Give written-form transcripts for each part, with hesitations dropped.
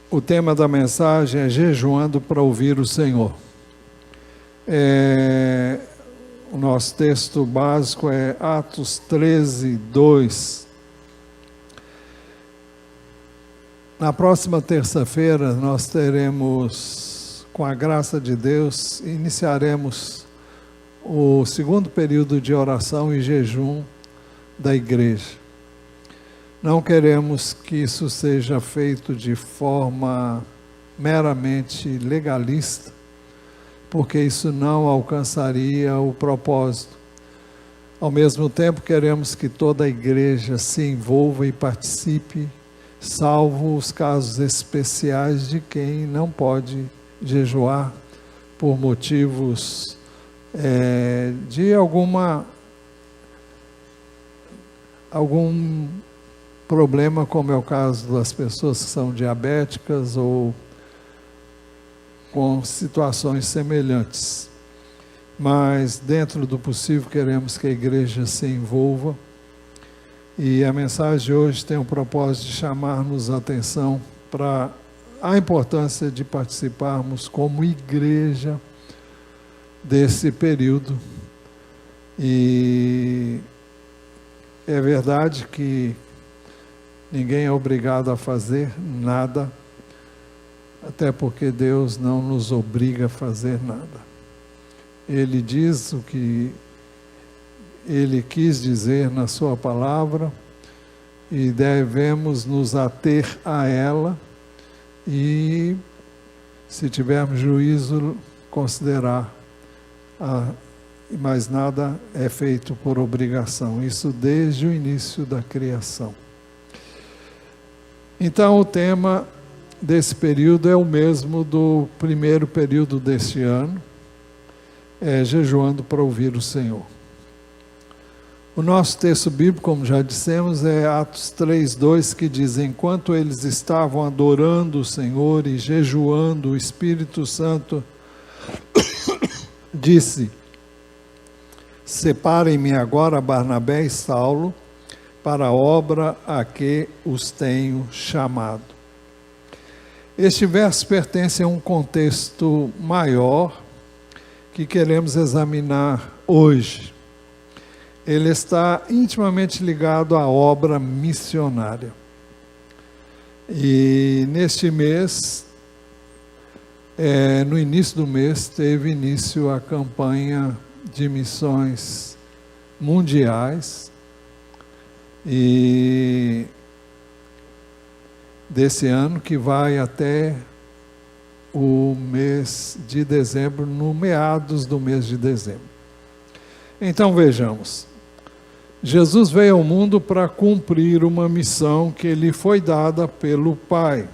O tema da mensagem é jejuando para ouvir o Senhor. O nosso texto básico é Atos 13, 2. Na próxima terça-feira nós teremos, com a graça de Deus, iniciaremos o segundo período de oração e jejum da igreja. Não queremos que isso seja feito de forma meramente legalista, porque isso não alcançaria o propósito. Ao mesmo tempo, queremos que toda a igreja se envolva e participe, salvo os casos especiais de quem não pode jejuar por motivos de algum problema, como é o caso das pessoas que são diabéticas ou com situações semelhantes. Mas, dentro do possível, queremos que a igreja se envolva. E a mensagem de hoje tem o propósito de chamar-nos a atenção para a importância de participarmos como igreja desse período. E é verdade que ninguém é obrigado a fazer nada, até porque Deus não nos obriga a fazer nada. Ele diz o que Ele quis dizer na sua palavra e devemos nos ater a ela e, se tivermos juízo, considerar. Mas nada é feito por obrigação, isso desde o início da criação. Então, o tema desse período é o mesmo do primeiro período deste ano, jejuando para ouvir o Senhor. O nosso texto bíblico, como já dissemos, é Atos 3:2, que diz: enquanto eles estavam adorando o Senhor e jejuando, o Espírito Santo disse: separem-me agora Barnabé e Saulo para a obra a que os tenho chamado. Este verso pertence a um contexto maior que queremos examinar hoje. Ele está intimamente ligado à obra missionária. E neste mês, no início do mês, teve início a campanha de missões mundiais, e desse ano, que vai até o mês de dezembro, no meados do mês de dezembro. Então vejamos, Jesus veio ao mundo para cumprir uma missão que lhe foi dada pelo Pai.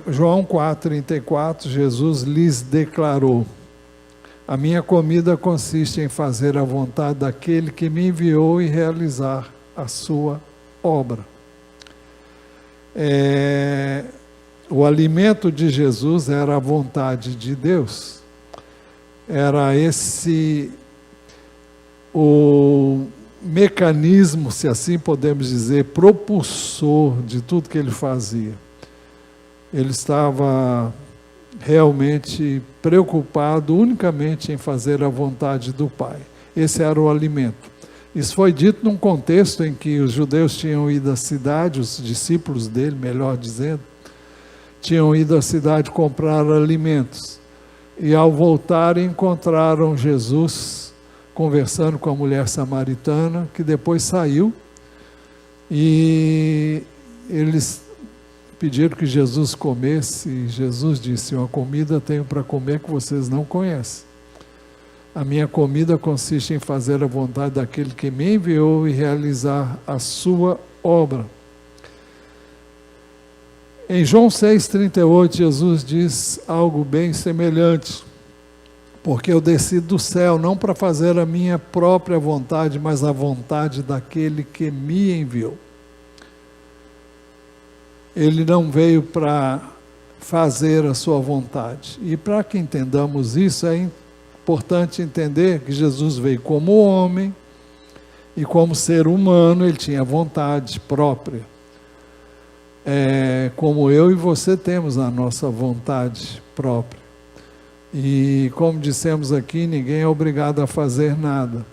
João 4,34, Jesus lhes declarou: a minha comida consiste em fazer a vontade daquele que me enviou e realizar a sua obra. O alimento de Jesus era a vontade de Deus. Era esse o mecanismo, se assim podemos dizer, propulsor de tudo que ele fazia. Ele estava realmente preocupado unicamente em fazer a vontade do Pai. Esse era o alimento. Isso foi dito num contexto em que os judeus tinham ido à cidade, os discípulos dele, melhor dizendo, tinham ido à cidade comprar alimentos. E ao voltar encontraram Jesus conversando com a mulher samaritana, que depois saiu, e eles pediram que Jesus comesse, e Jesus disse: uma comida tenho para comer que vocês não conhecem. A minha comida consiste em fazer a vontade daquele que me enviou e realizar a sua obra. Em João 6,38, Jesus diz algo bem semelhante: porque eu desci do céu não para fazer a minha própria vontade, mas a vontade daquele que me enviou. Ele não veio para fazer a sua vontade. E para que entendamos isso, é importante entender que Jesus veio como homem e como ser humano, ele tinha vontade própria. como eu e você temos a nossa vontade própria. E como dissemos aqui, ninguém é obrigado a fazer nada.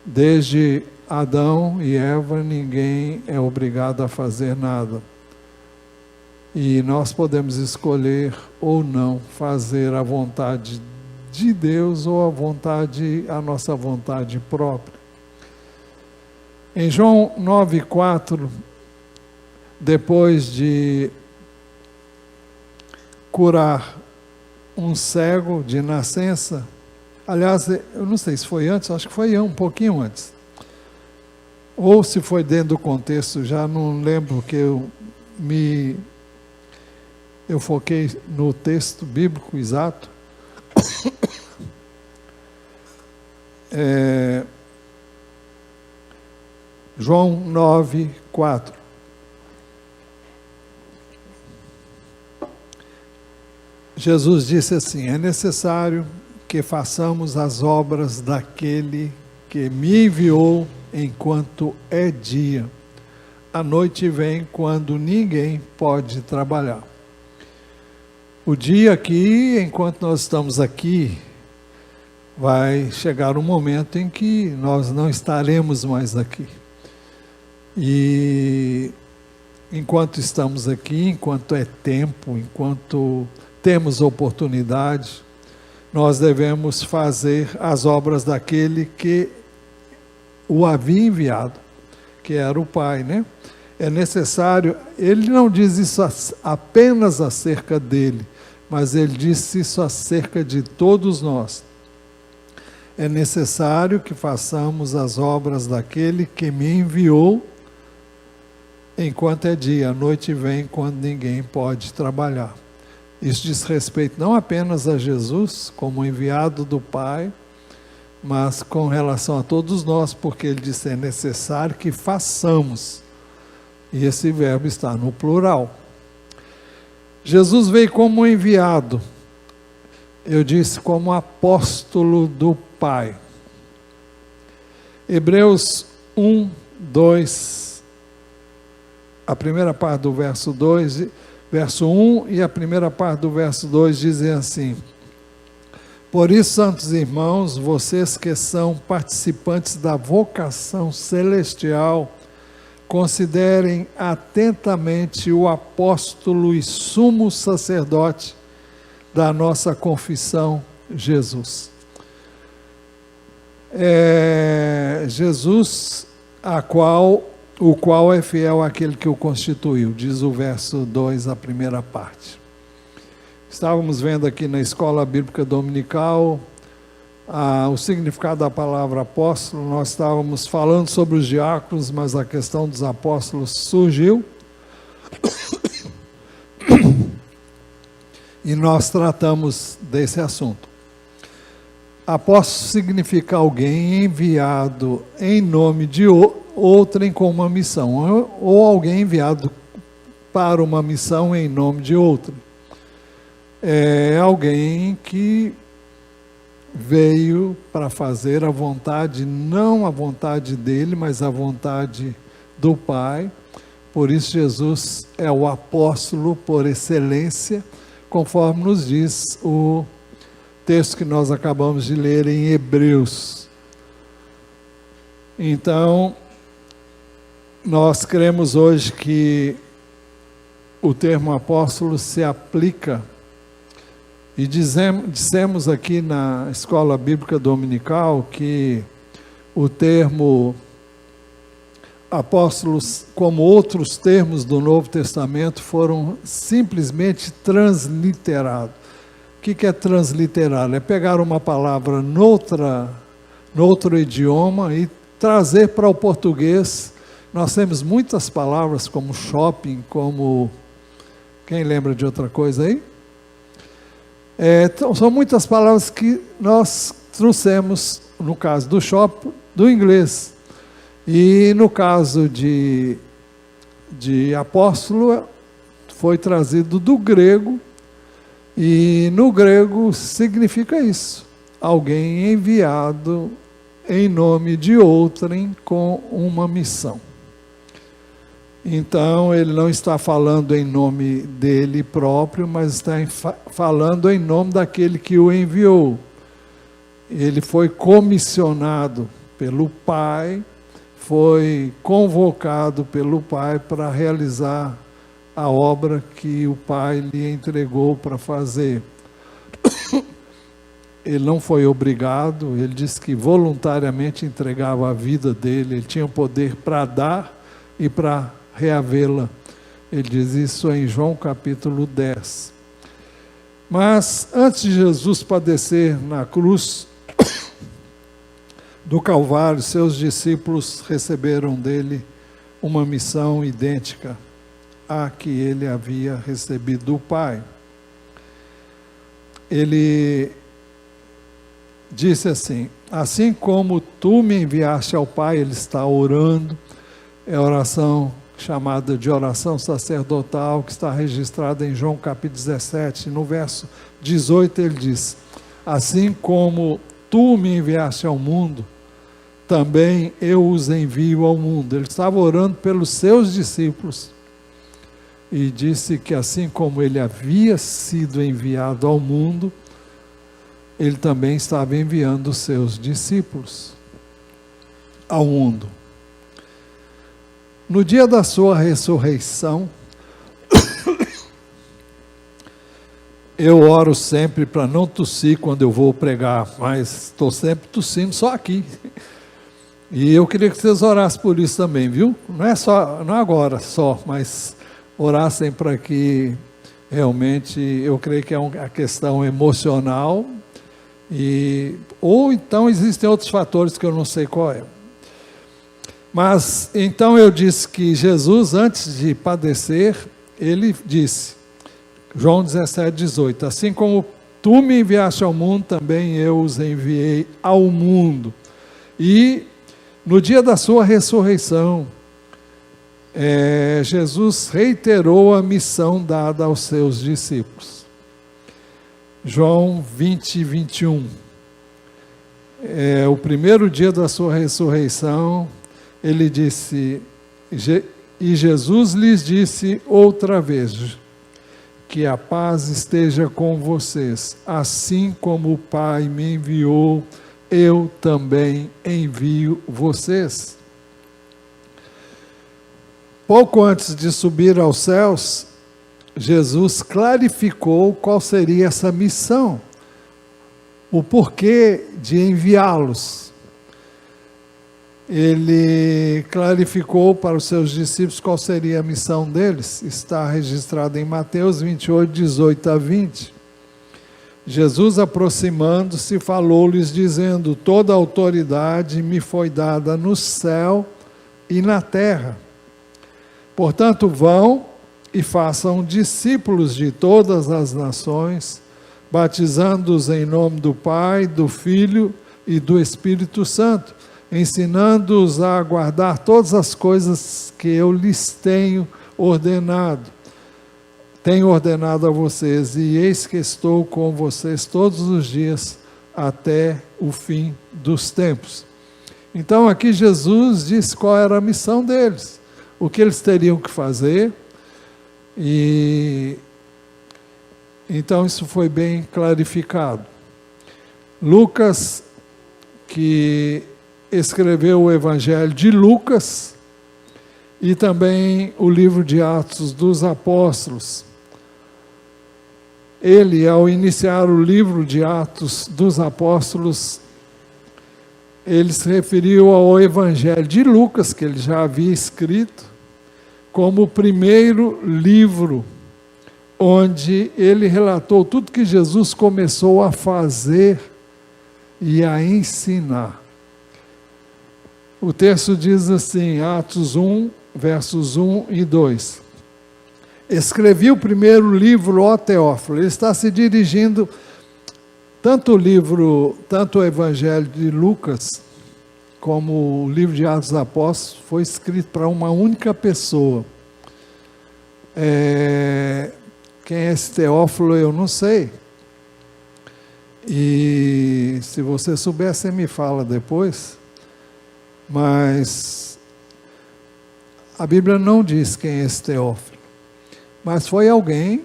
Desde Adão e Eva, ninguém é obrigado a fazer nada. E nós podemos escolher ou não fazer a vontade de Deus ou a nossa vontade própria. Em João 9,4, depois de curar um cego de nascença, aliás, eu não sei se foi antes, acho que foi um pouquinho antes, ou se foi dentro do contexto, já não lembro, que eu foquei no texto bíblico exato. João 9,4. Jesus disse assim: é necessário que façamos as obras daquele que me enviou enquanto é dia. A noite vem quando ninguém pode trabalhar. O dia aqui, enquanto nós estamos aqui, vai chegar um momento em que nós não estaremos mais aqui. E enquanto estamos aqui, enquanto é tempo, enquanto temos oportunidade, nós devemos fazer as obras daquele que o havia enviado, que era o Pai, né? É necessário, ele não diz isso apenas acerca dele, mas ele disse isso acerca de todos nós. É necessário que façamos as obras daquele que me enviou enquanto é dia. A noite vem quando ninguém pode trabalhar. Isso diz respeito não apenas a Jesus, como enviado do Pai, mas com relação a todos nós, porque ele disse: é necessário que façamos. E esse verbo está no plural. Jesus veio como enviado. Eu disse como apóstolo do Pai. Hebreus 1, 2, a primeira parte do verso 2, verso 1 e a primeira parte do verso 2 dizem assim: por isso, santos irmãos, vocês que são participantes da vocação celestial, considerem atentamente o apóstolo e sumo sacerdote da nossa confissão, Jesus. Jesus, o qual é fiel àquele que o constituiu, diz o verso 2, a primeira parte. Estávamos vendo aqui na escola bíblica dominical o significado da palavra apóstolo. Nós estávamos falando sobre os diáconos, mas a questão dos apóstolos surgiu. E nós tratamos desse assunto. Apóstolo significa alguém enviado em nome de outrem com uma missão, ou alguém enviado para uma missão em nome de outro. É alguém que veio para fazer a vontade, não a vontade dele, mas a vontade do Pai. Por isso Jesus é o apóstolo por excelência, conforme nos diz o texto que nós acabamos de ler em Hebreus. Então, nós cremos hoje que o termo apóstolo se aplica, e dissemos aqui na escola bíblica dominical que o termo apóstolos, como outros termos do Novo Testamento, foram simplesmente transliterados. O que é transliterar? É pegar uma palavra noutro idioma e trazer para o português. Nós temos muitas palavras como shopping, como... Quem lembra de outra coisa aí? São muitas palavras que nós trouxemos, no caso do shopping, do inglês. E no caso de apóstolo, foi trazido do grego. E no grego significa isso: alguém enviado em nome de outrem com uma missão. Então, ele não está falando em nome dele próprio, mas está falando em nome daquele que o enviou. Ele foi comissionado pelo Pai, foi convocado pelo Pai para realizar a obra que o Pai lhe entregou para fazer. Ele não foi obrigado, ele disse que voluntariamente entregava a vida dele, ele tinha o poder para dar e para reavê-la. Ele diz isso em João capítulo 10. Mas antes de Jesus padecer na cruz do Calvário, seus discípulos receberam dele uma missão idêntica à que ele havia recebido do Pai. Ele disse assim: assim como tu me enviaste ao Pai, ele está orando, é a oração chamada de oração sacerdotal, que está registrada em João capítulo 17, no verso 18 ele diz: assim como tu me enviaste ao mundo, também eu os envio ao mundo. Ele estava orando pelos seus discípulos e disse que assim como ele havia sido enviado ao mundo, ele também estava enviando os seus discípulos ao mundo. No dia da sua ressurreição, eu oro sempre para não tossir quando eu vou pregar, mas estou sempre tossindo só aqui. E eu queria que vocês orassem por isso também, viu? Não agora só, mas orassem para que realmente, eu creio que é uma questão emocional, ou então existem outros fatores que eu não sei qual é. Mas, então eu disse que Jesus, antes de padecer, ele disse, João 17, 18, assim como tu me enviaste ao mundo, também eu os enviei ao mundo. E no dia da sua ressurreição, Jesus reiterou a missão dada aos seus discípulos. João 20, 21. O primeiro dia da sua ressurreição, ele disse, e Jesus lhes disse outra vez, que a paz esteja com vocês, assim como o Pai me enviou, eu também envio vocês. Pouco antes de subir aos céus, Jesus clarificou qual seria essa missão, o porquê de enviá-los. Ele clarificou para os seus discípulos qual seria a missão deles, está registrado em Mateus 28, 18 a 20. Jesus, aproximando-se, falou-lhes dizendo, toda a autoridade me foi dada no céu e na terra. Portanto, vão e façam discípulos de todas as nações, batizando-os em nome do Pai, do Filho e do Espírito Santo, ensinando-os a guardar todas as coisas que eu lhes tenho ordenado a vocês, e eis que estou com vocês todos os dias até o fim dos tempos. Então aqui Jesus disse qual era a missão deles, o que eles teriam que fazer, e então isso foi bem clarificado. Lucas, que escreveu o Evangelho de Lucas e também o livro de Atos dos Apóstolos. Ele, ao iniciar o livro de Atos dos Apóstolos, ele se referiu ao Evangelho de Lucas, que ele já havia escrito, como o primeiro livro onde ele relatou tudo que Jesus começou a fazer e a ensinar. O texto diz assim, Atos 1, versos 1 e 2. Escrevi o primeiro livro, ó Teófilo. Ele está se dirigindo, tanto o Evangelho de Lucas, como o livro de Atos dos Apóstolos, foi escrito para uma única pessoa. Quem é esse Teófilo, eu não sei. E se você souber, você me fala depois. Mas A Bíblia não diz quem é esse Teófilo, mas foi alguém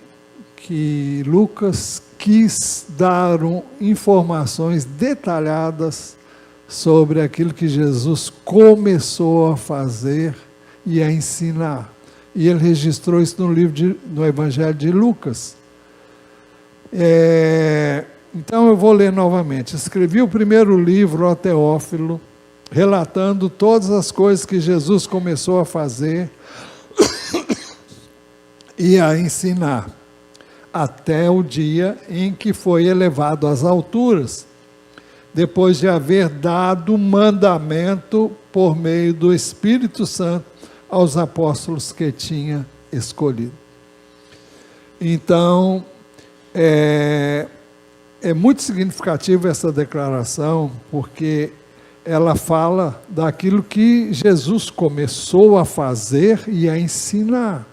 que Lucas quis dar informações detalhadas sobre aquilo que Jesus começou a fazer e a ensinar. E ele registrou isso no Evangelho de Lucas. Então eu vou ler novamente. Escrevi o primeiro livro ao Teófilo, relatando todas as coisas que Jesus começou a fazer e a ensinar, até o dia em que foi elevado às alturas, depois de haver dado mandamento por meio do Espírito Santo aos apóstolos que tinha escolhido. Então, é muito significativa essa declaração, porque ela fala daquilo que Jesus começou a fazer e a ensinar.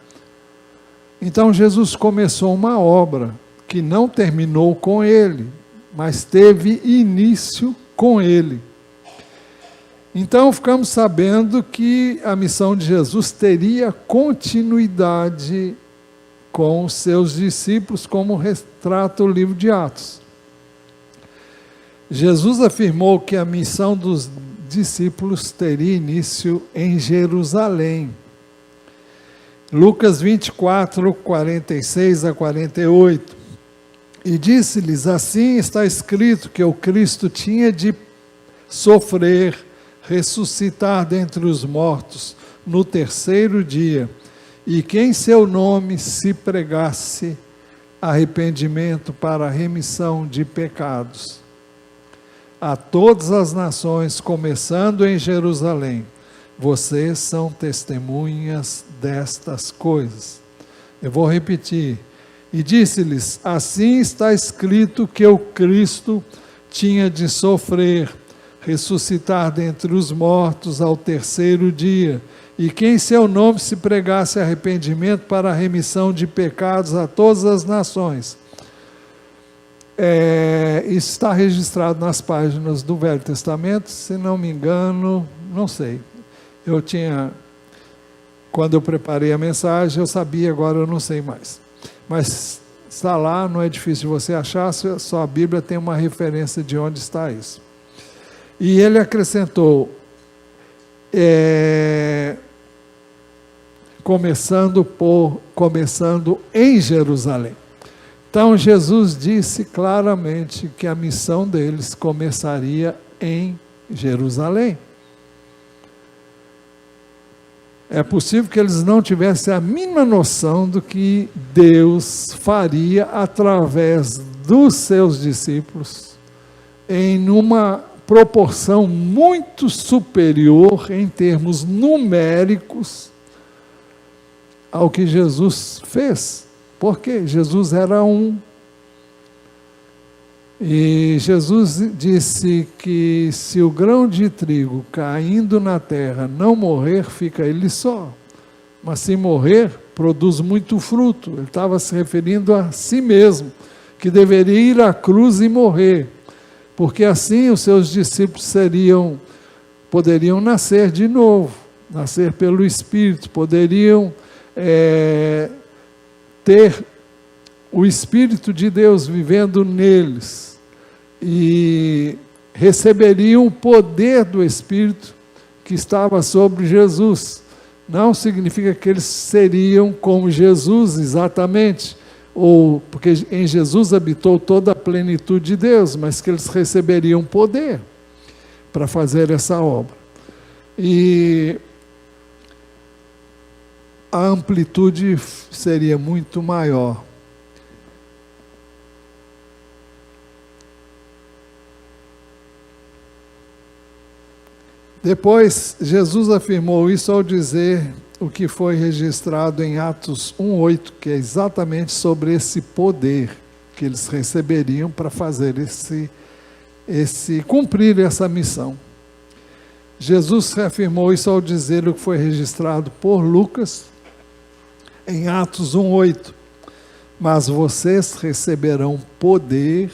Então Jesus começou uma obra que não terminou com ele, mas teve início com ele. Então ficamos sabendo que a missão de Jesus teria continuidade com os seus discípulos, como retrata o livro de Atos. Jesus afirmou que a missão dos discípulos teria início em Jerusalém. Lucas 24, 46 a 48. E disse-lhes: assim está escrito que o Cristo tinha de sofrer, ressuscitar dentre os mortos no terceiro dia, e que em seu nome se pregasse arrependimento para a remissão de pecados a todas as nações, começando em Jerusalém. Vocês são testemunhas destas coisas. Eu vou repetir. E disse-lhes: assim está escrito que o Cristo tinha de sofrer, ressuscitar dentre os mortos ao terceiro dia, e que em seu nome se pregasse arrependimento para a remissão de pecados a todas as nações. Isso está registrado nas páginas do Velho Testamento, se não me engano, não sei. Quando eu preparei a mensagem, eu sabia, agora eu não sei mais. Mas está lá, não é difícil de você achar, só a Bíblia tem uma referência de onde está isso. E ele acrescentou, começando em Jerusalém. Então Jesus disse claramente que a missão deles começaria em Jerusalém. É possível que eles não tivessem a mínima noção do que Deus faria através dos seus discípulos, em uma proporção muito superior em termos numéricos ao que Jesus fez. Porque Jesus era um. E Jesus disse que se o grão de trigo caindo na terra não morrer, fica ele só. Mas se morrer, produz muito fruto. Ele estava se referindo a si mesmo, que deveria ir à cruz e morrer. Porque assim os seus discípulos poderiam nascer de novo, nascer pelo Espírito, poderiam ter o Espírito de Deus vivendo neles e receberiam o poder do Espírito que estava sobre Jesus. Não significa que eles seriam como Jesus exatamente, ou porque em Jesus habitou toda a plenitude de Deus, mas que eles receberiam poder para fazer essa obra. E a amplitude seria muito maior. Depois, Jesus afirmou isso ao dizer o que foi registrado em Atos 1:8, que é exatamente sobre esse poder que eles receberiam para fazer cumprir essa missão. Jesus reafirmou isso ao dizer o que foi registrado por Lucas em Atos 1:8. Mas vocês receberão poder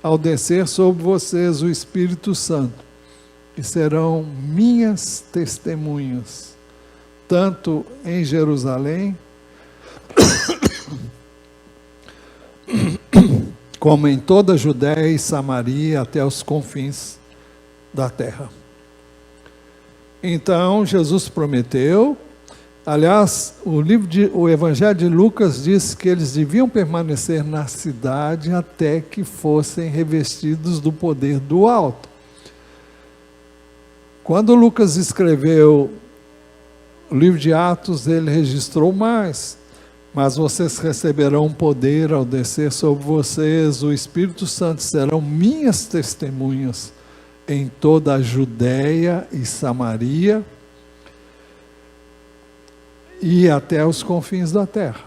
ao descer sobre vocês o Espírito Santo, e serão minhas testemunhas tanto em Jerusalém, como em toda a Judéia e Samaria, até os confins da terra. Então, Jesus prometeu. Aliás, o Evangelho de Lucas diz que eles deviam permanecer na cidade até que fossem revestidos do poder do alto. Quando Lucas escreveu o livro de Atos, ele registrou mais. Mas vocês receberão poder ao descer sobre vocês o Espírito Santo, serão minhas testemunhas em toda a Judéia e Samaria e até os confins da terra.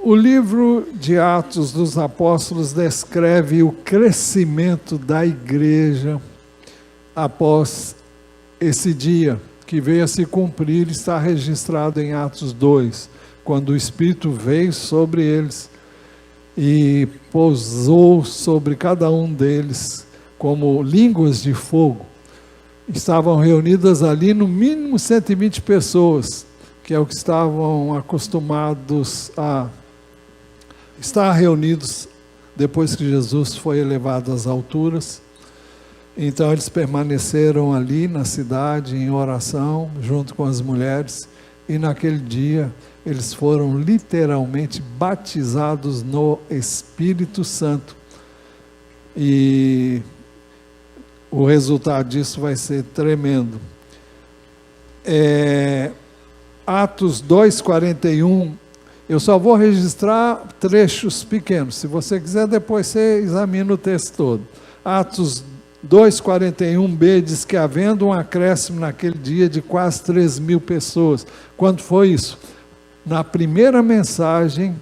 O livro de Atos dos Apóstolos descreve o crescimento da igreja após esse dia, que veio a se cumprir e está registrado em Atos 2, quando o Espírito veio sobre eles e pousou sobre cada um deles como línguas de fogo. Estavam reunidas ali no mínimo 120 pessoas, que é o que estavam acostumados a estar reunidos depois que Jesus foi elevado às alturas. Então eles permaneceram ali na cidade em oração, junto com as mulheres, e naquele dia eles foram literalmente batizados no Espírito Santo. E o resultado disso vai ser tremendo. Atos 2:41, eu só vou registrar trechos pequenos. Se você quiser, depois você examina o texto todo. Atos 2:41b diz que havendo um acréscimo naquele dia de quase 3.000 pessoas. Quando foi isso? Na primeira mensagem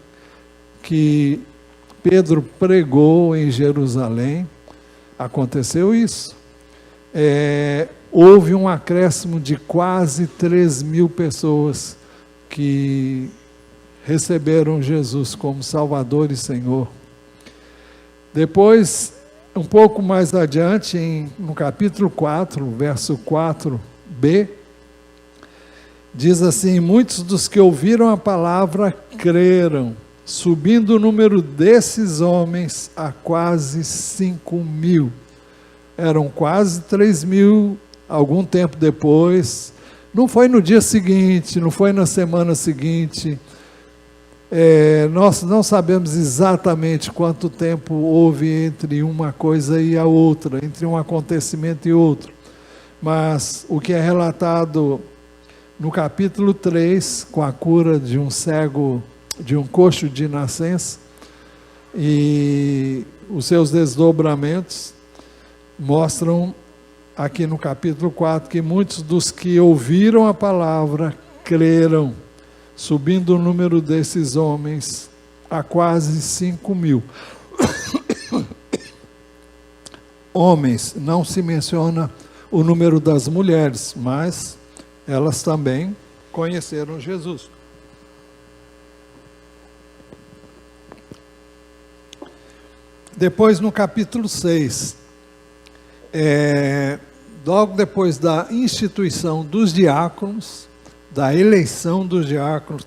que Pedro pregou em Jerusalém, aconteceu isso. Houve um acréscimo de quase 3.000 pessoas que receberam Jesus como Salvador e Senhor. Depois, um pouco mais adiante, no capítulo 4, verso 4b, diz assim: muitos dos que ouviram a palavra creram, subindo o número desses homens a quase 5.000. Eram quase 3.000, algum tempo depois. Não foi no dia seguinte, não foi na semana seguinte. Nós não sabemos exatamente quanto tempo houve entre uma coisa e a outra, entre um acontecimento e outro. Mas o que é relatado no capítulo 3, com a cura de um cego, de um coxo de nascença, e os seus desdobramentos, mostram aqui no capítulo 4 que muitos dos que ouviram a palavra creram, subindo o número desses homens a quase 5.000. Homens, não se menciona o número das mulheres, mas elas também conheceram Jesus. Depois, no capítulo 6, logo depois da instituição dos diáconos, da eleição dos diáconos,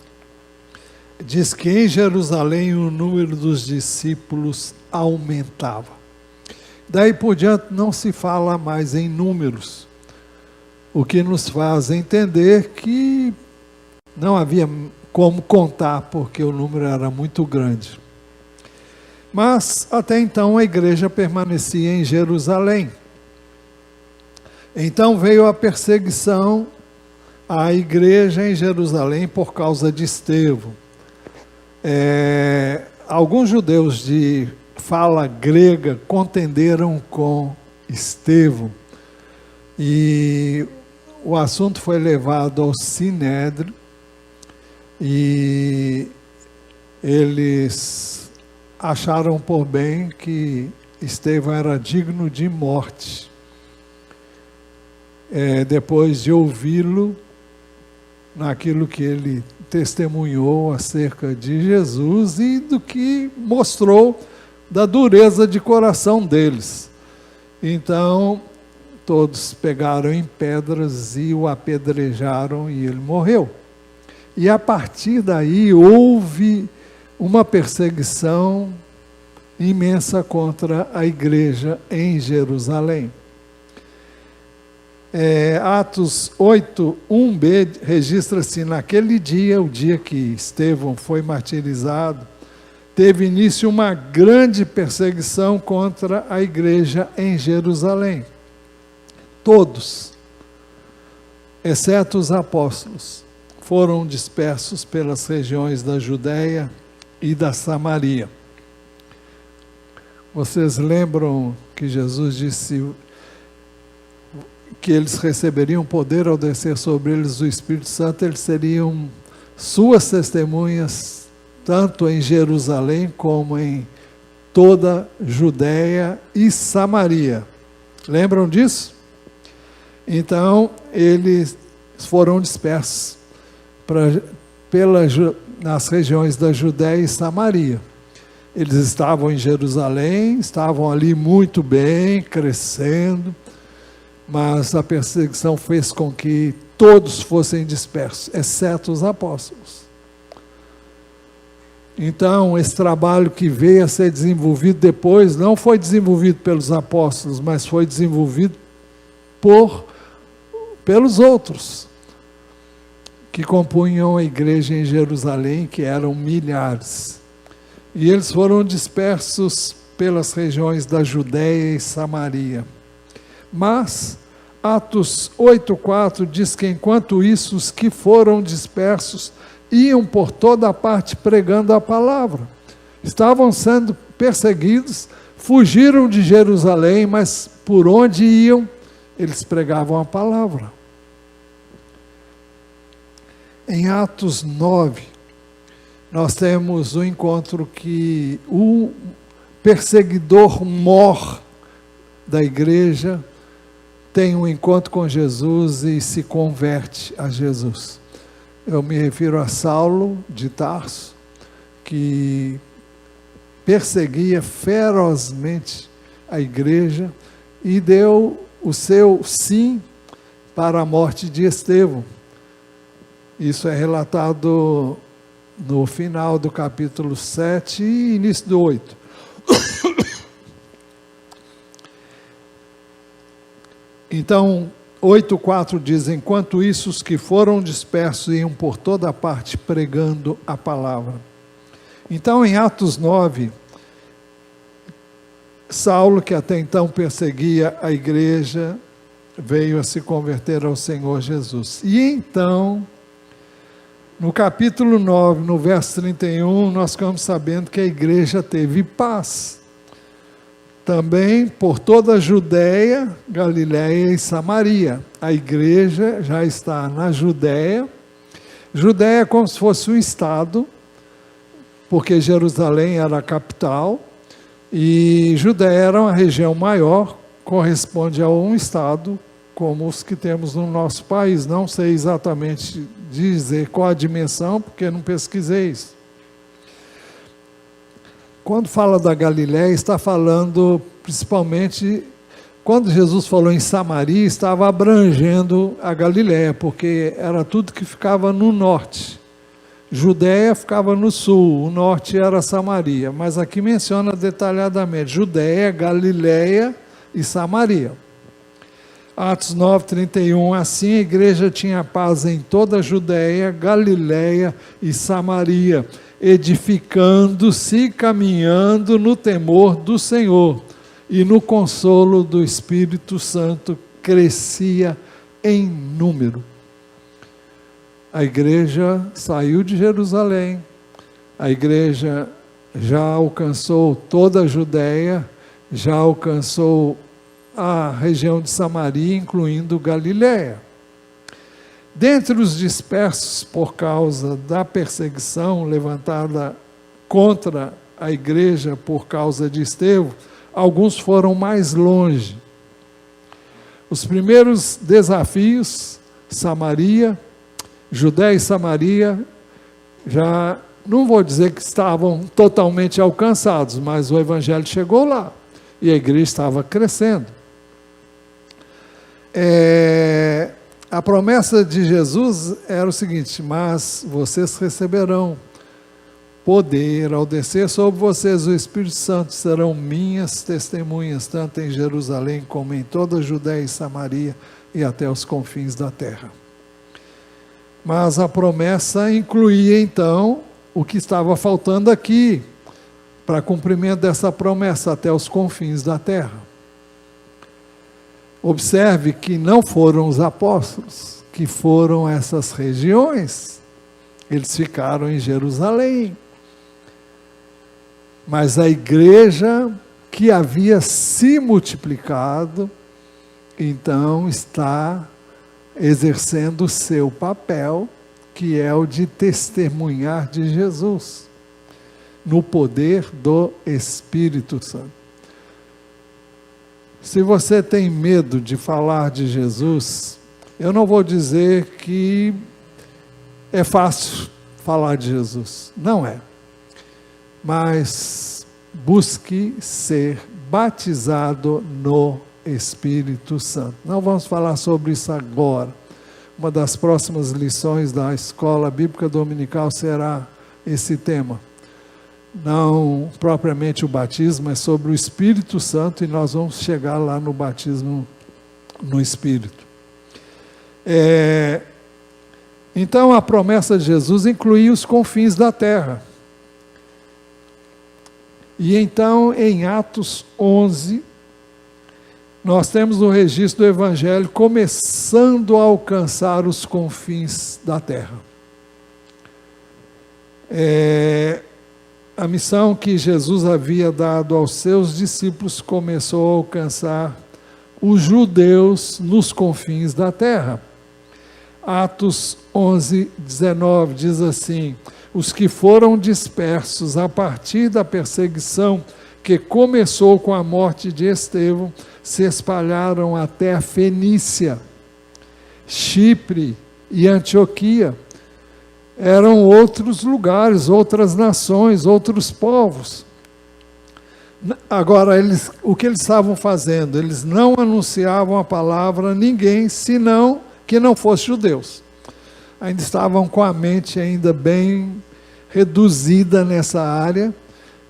diz que em Jerusalém o número dos discípulos aumentava. Daí por diante não se fala mais em números, o que nos faz entender que não havia como contar, porque o número era muito grande. Mas até então a igreja permanecia em Jerusalém. Então veio a perseguição à igreja em Jerusalém por causa de Estevão. Alguns judeus de fala grega contenderam com Estevão, e o assunto foi levado ao Sinédrio, e eles acharam por bem que Estevão era digno de morte. Depois de ouvi-lo naquilo que ele testemunhou acerca de Jesus e do que mostrou da dureza de coração deles. Então, todos pegaram em pedras e o apedrejaram e ele morreu. E a partir daí houve uma perseguição imensa contra a igreja em Jerusalém. Atos 8, 1b, registra-se naquele dia, o dia que Estevão foi martirizado, teve início uma grande perseguição contra a igreja em Jerusalém. Todos, exceto os apóstolos, foram dispersos pelas regiões da Judéia e da Samaria. Vocês lembram que Jesus disse que eles receberiam poder ao descer sobre eles o Espírito Santo, eles seriam suas testemunhas, tanto em Jerusalém como em toda Judéia e Samaria. Lembram disso? Então, eles foram dispersos nas regiões da Judéia e Samaria. Eles estavam em Jerusalém, estavam ali muito bem, crescendo, mas a perseguição fez com que todos fossem dispersos, exceto os apóstolos. Então, esse trabalho que veio a ser desenvolvido depois, não foi desenvolvido pelos apóstolos, mas foi desenvolvido pelos outros, que compunham a igreja em Jerusalém, que eram milhares. E eles foram dispersos pelas regiões da Judéia e Samaria. Mas Atos 8,4 diz que enquanto isso, os que foram dispersos iam por toda parte pregando a palavra. Estavam sendo perseguidos, fugiram de Jerusalém, mas por onde iam, eles pregavam a palavra. Em Atos 9, nós temos um encontro que o perseguidor mor da igreja tem um encontro com Jesus e se converte a Jesus. Eu me refiro a Saulo de Tarso, que perseguia ferozmente a igreja e deu o seu sim para a morte de Estevão. Isso é relatado no final do capítulo 7 e início do 8. Então, 8,4 diz: enquanto isso, os que foram dispersos iam por toda parte pregando a palavra. Então, em Atos 9, Saulo, que até então perseguia a igreja, veio a se converter ao Senhor Jesus. E então, no capítulo 9, no verso 31, nós ficamos sabendo que a igreja teve paz. Também por toda a Judéia, Galiléia e Samaria. A igreja já está na Judéia. Judéia é como se fosse um estado, porque Jerusalém era a capital, e Judéia era uma região maior, corresponde a um estado, como os que temos no nosso país. Não sei exatamente dizer qual a dimensão, porque não pesquisei isso. Quando fala da Galiléia, está falando principalmente, quando Jesus falou em Samaria, estava abrangendo a Galiléia, porque era tudo que ficava no norte. Judéia ficava no sul, o norte era Samaria, mas aqui menciona detalhadamente Judéia, Galiléia e Samaria. Atos 9, 31, assim a igreja tinha paz em toda a Judéia, Galiléia e Samaria, edificando-se e caminhando no temor do Senhor, e no consolo do Espírito Santo crescia em número. A igreja saiu de Jerusalém, a igreja já alcançou toda a Judéia, já alcançou a região de Samaria, incluindo Galiléia. Dentre os dispersos por causa da perseguição levantada contra a igreja por causa de Estevão, alguns foram mais longe. Os primeiros desafios, Samaria, Judéia e Samaria, já não vou dizer que estavam totalmente alcançados, mas o evangelho chegou lá e a igreja estava crescendo. A promessa de Jesus era o seguinte: mas vocês receberão poder ao descer sobre vocês o Espírito Santo, serão minhas testemunhas, tanto em Jerusalém como em toda a Judéia e Samaria e até os confins da terra. Mas a promessa incluía então o que estava faltando aqui, para cumprimento dessa promessa, até os confins da terra. Observe que não foram os apóstolos que foram a essas regiões, eles ficaram em Jerusalém. Mas a igreja que havia se multiplicado, então está exercendo o seu papel, que é o de testemunhar de Jesus, no poder do Espírito Santo. Se você tem medo de falar de Jesus, eu não vou dizer que é fácil falar de Jesus, não é. Mas busque ser batizado no Espírito Santo. Não vamos falar sobre isso agora. Uma das próximas lições da Escola Bíblica Dominical será esse tema. Não propriamente o batismo, é sobre o Espírito Santo, e nós vamos chegar lá no batismo no Espírito. Então a promessa de Jesus incluía os confins da terra. E então em Atos 11, nós temos o registro do Evangelho começando a alcançar os confins da terra. A missão que Jesus havia dado aos seus discípulos começou a alcançar os judeus nos confins da terra. Atos 11, 19 diz assim: os que foram dispersos a partir da perseguição que começou com a morte de Estevão, se espalharam até a Fenícia, Chipre e Antioquia. Eram outros lugares, outras nações, outros povos. Agora, o que eles estavam fazendo? Eles não anunciavam a palavra a ninguém, senão que não fosse judeus. Ainda estavam com a mente ainda bem reduzida nessa área,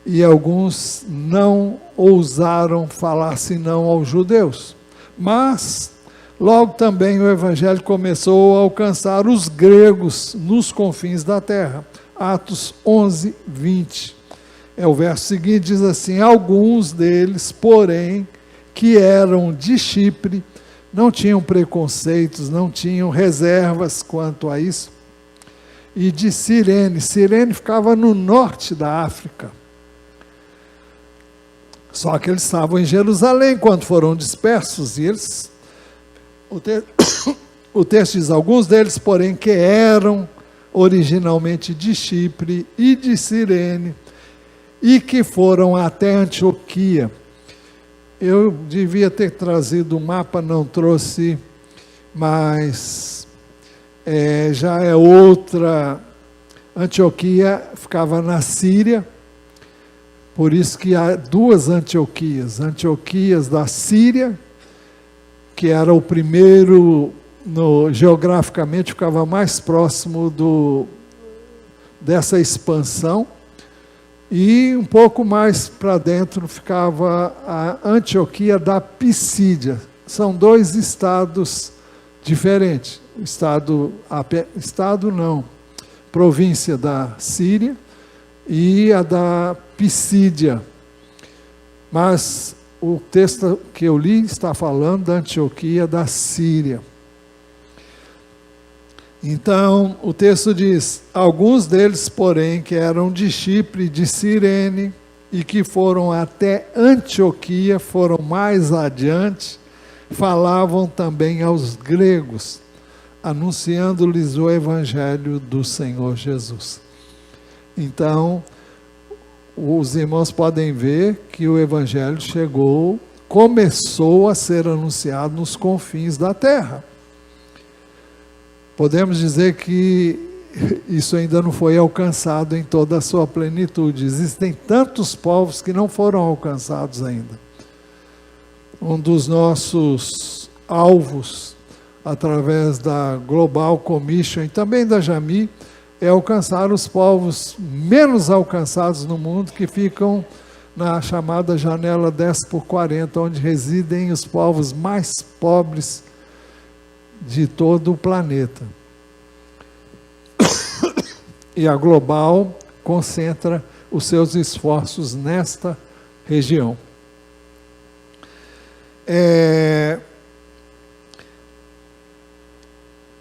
e alguns não ousaram falar senão aos judeus. Mas logo também o Evangelho começou a alcançar os gregos nos confins da terra. Atos 11, 20. O verso seguinte diz assim: alguns deles, porém, que eram de Chipre, não tinham preconceitos, não tinham reservas quanto a isso, e de Cirene. Cirene ficava no norte da África. Só que eles estavam em Jerusalém quando foram dispersos, e eles... O texto diz: alguns deles, porém, que eram originalmente de Chipre e de Cirene, e que foram até Antioquia. Eu devia ter trazido um mapa, não trouxe, mas já é outra. Antioquia ficava na Síria, por isso que há duas Antioquias. Antioquias da Síria, que era o primeiro, geograficamente ficava mais próximo dessa expansão, e um pouco mais para dentro ficava a Antioquia da Pisídia. São dois estados diferentes. Província da Síria e a da Pisídia. Mas o texto que eu li está falando da Antioquia da Síria. Então, o texto diz: alguns deles, porém, que eram de Chipre, de Cirene, e que foram até Antioquia, foram mais adiante, falavam também aos gregos, anunciando-lhes o Evangelho do Senhor Jesus. Então, os irmãos podem ver que o Evangelho começou a ser anunciado nos confins da terra. Podemos dizer que isso ainda não foi alcançado em toda a sua plenitude. Existem tantos povos que não foram alcançados ainda. Um dos nossos alvos, através da Global Commission e também da JAMI, é alcançar os povos menos alcançados no mundo, que ficam na chamada janela 10/40, onde residem os povos mais pobres de todo o planeta. E a Global concentra os seus esforços nesta região.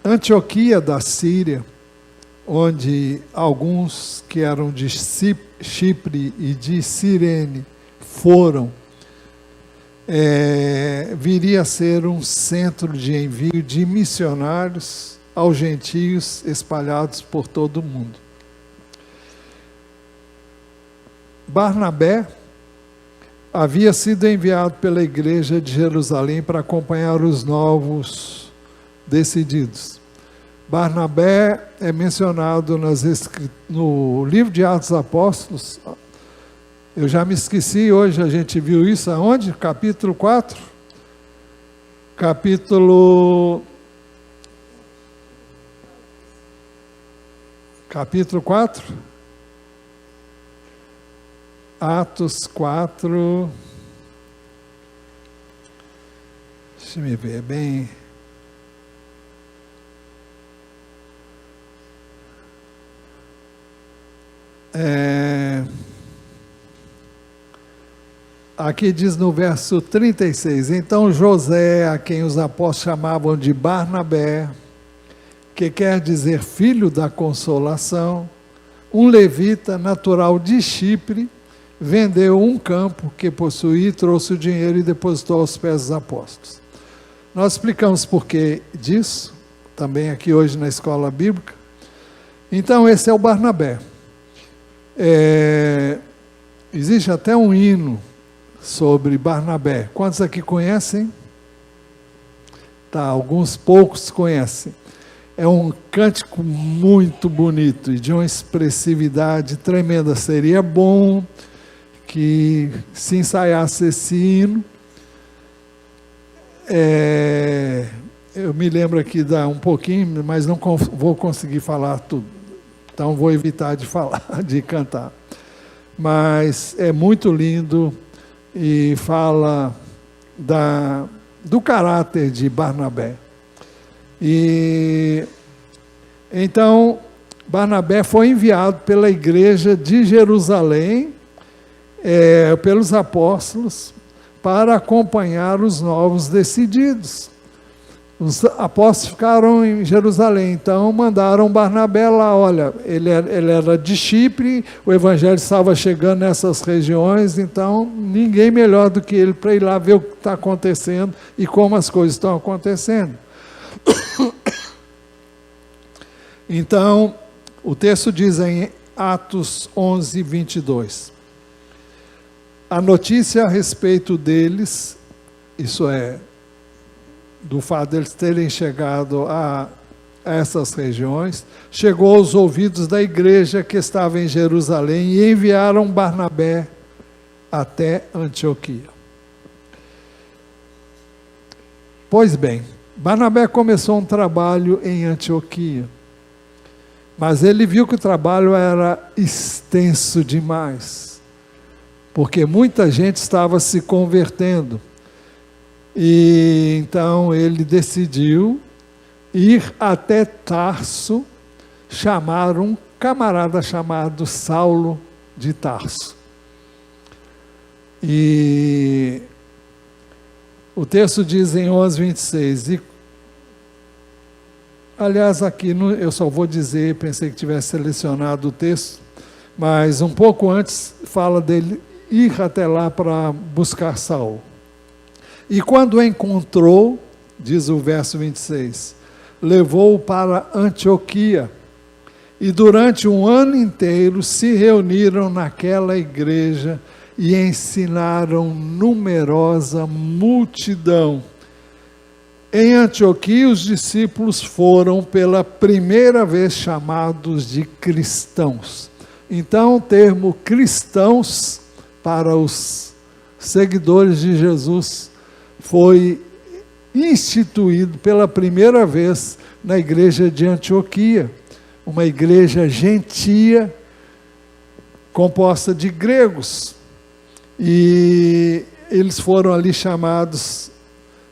Antioquia da Síria, onde alguns que eram de Chipre e de Cirene foram, viria a ser um centro de envio de missionários aos gentios espalhados por todo o mundo. Barnabé havia sido enviado pela igreja de Jerusalém para acompanhar os novos decididos. Barnabé é mencionado no livro de Atos dos Apóstolos. Eu já me esqueci, hoje a gente viu isso aonde? Capítulo 4? Capítulo 4? Atos 4. Deixa eu me ver bem. Aqui diz no verso 36, então José, a quem os apóstolos chamavam de Barnabé, que quer dizer filho da consolação, um levita natural de Chipre, vendeu um campo que possuía, trouxe o dinheiro e depositou aos pés dos apóstolos. Nós explicamos por que disso, também aqui hoje na escola bíblica. Então esse é o Barnabé. Existe até um hino sobre Barnabé. Quantos aqui conhecem? Tá, alguns poucos conhecem. É um cântico muito bonito e de uma expressividade tremenda. Seria bom que se ensaiasse esse hino. Eu me lembro aqui dá um pouquinho, mas não vou conseguir falar tudo. Então vou evitar de falar, de cantar. Mas é muito lindo e fala do caráter de Barnabé. E então Barnabé foi enviado pela igreja de Jerusalém, pelos apóstolos, para acompanhar os novos decididos. Os apóstolos ficaram em Jerusalém, então mandaram Barnabé lá. Olha, ele era de Chipre, o evangelho estava chegando nessas regiões, então ninguém melhor do que ele para ir lá ver o que está acontecendo e como as coisas estão acontecendo. Então, o texto diz em Atos 11, 22, a notícia a respeito deles, isso é, do fato deles terem chegado a essas regiões, chegou aos ouvidos da igreja que estava em Jerusalém e enviaram Barnabé até Antioquia. Pois bem, Barnabé começou um trabalho em Antioquia, mas ele viu que o trabalho era extenso demais, porque muita gente estava se convertendo. E então ele decidiu ir até Tarso, chamar um camarada chamado Saulo de Tarso. E o texto diz em 11:26, aliás aqui eu só vou dizer, pensei que tivesse selecionado o texto, mas um pouco antes fala dele ir até lá para buscar Saulo. E quando o encontrou, diz o verso 26, levou-o para Antioquia, e durante um ano inteiro se reuniram naquela igreja e ensinaram numerosa multidão. Em Antioquia, os discípulos foram pela primeira vez chamados de cristãos. Então, o termo cristãos, para os seguidores de Jesus, foi instituído pela primeira vez na igreja de Antioquia, uma igreja gentia, composta de gregos, e eles foram ali chamados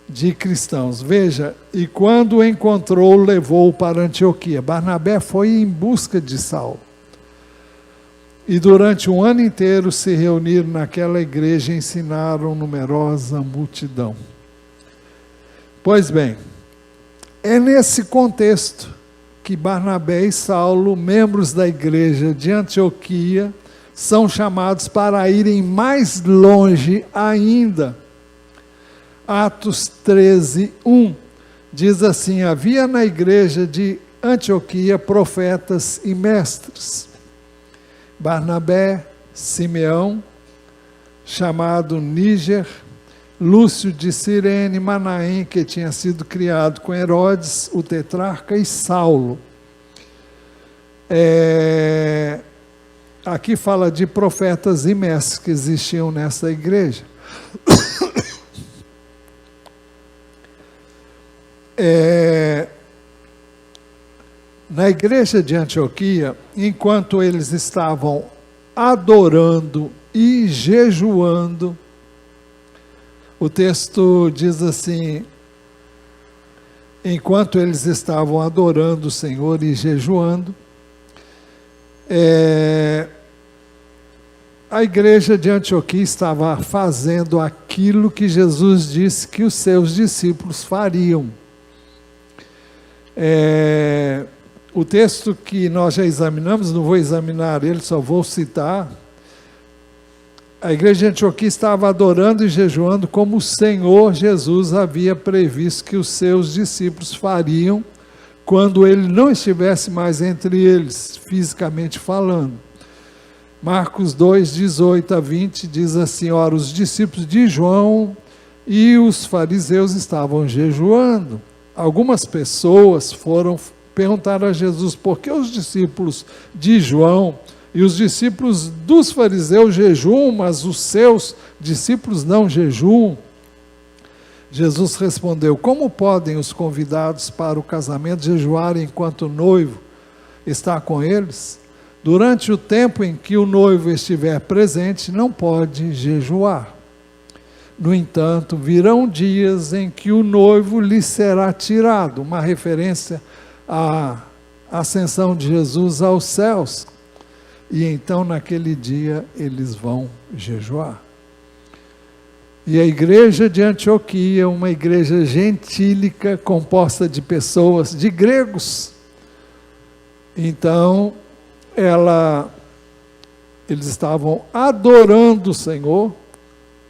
de cristãos. Veja, e quando o encontrou, levou-o para Antioquia. Barnabé foi em busca de Saulo. E durante um ano inteiro se reuniram naquela igreja e ensinaram numerosa multidão. Pois bem, é nesse contexto que Barnabé e Saulo, membros da igreja de Antioquia, são chamados para irem mais longe ainda. Atos 13, 1, diz assim: havia na igreja de Antioquia profetas e mestres. Barnabé, Simeão, chamado Níger, Lúcio de Cirene, Manaém, que tinha sido criado com Herodes, o tetrarca, e Saulo. Aqui fala de profetas e mestres que existiam nessa igreja. Na igreja de Antioquia, enquanto eles estavam adorando e jejuando, o texto diz assim: enquanto eles estavam adorando o Senhor e jejuando, a igreja de Antioquia estava fazendo aquilo que Jesus disse que os seus discípulos fariam. O texto que nós já examinamos, não vou examinar ele, só vou citar. A igreja de Antioquia estava adorando e jejuando como o Senhor Jesus havia previsto que os seus discípulos fariam quando ele não estivesse mais entre eles, fisicamente falando. Marcos 2, 18 a 20 diz assim: ora, os discípulos de João e os fariseus estavam jejuando. Algumas pessoas foram perguntar a Jesus por que os discípulos de João e os discípulos dos fariseus jejuam, mas os seus discípulos não jejuam. Jesus respondeu: como podem os convidados para o casamento jejuar enquanto o noivo está com eles? Durante o tempo em que o noivo estiver presente, não pode jejuar. No entanto, virão dias em que o noivo lhe será tirado, uma referência à ascensão de Jesus aos céus. E então, naquele dia, eles vão jejuar. E a igreja de Antioquia, uma igreja gentílica, composta de pessoas, de gregos. Então, eles estavam adorando o Senhor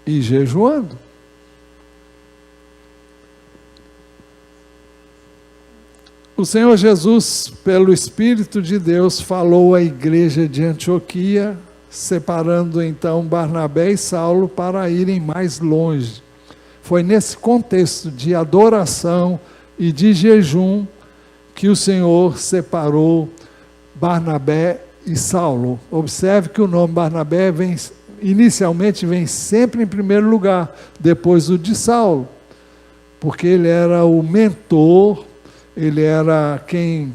e jejuando. O Senhor Jesus, pelo Espírito de Deus, falou à igreja de Antioquia, separando então Barnabé e Saulo para irem mais longe. Foi nesse contexto de adoração e de jejum que o Senhor separou Barnabé e Saulo. Observe que o nome Barnabé inicialmente vem sempre em primeiro lugar, depois o de Saulo, porque ele era o mentor, ele era quem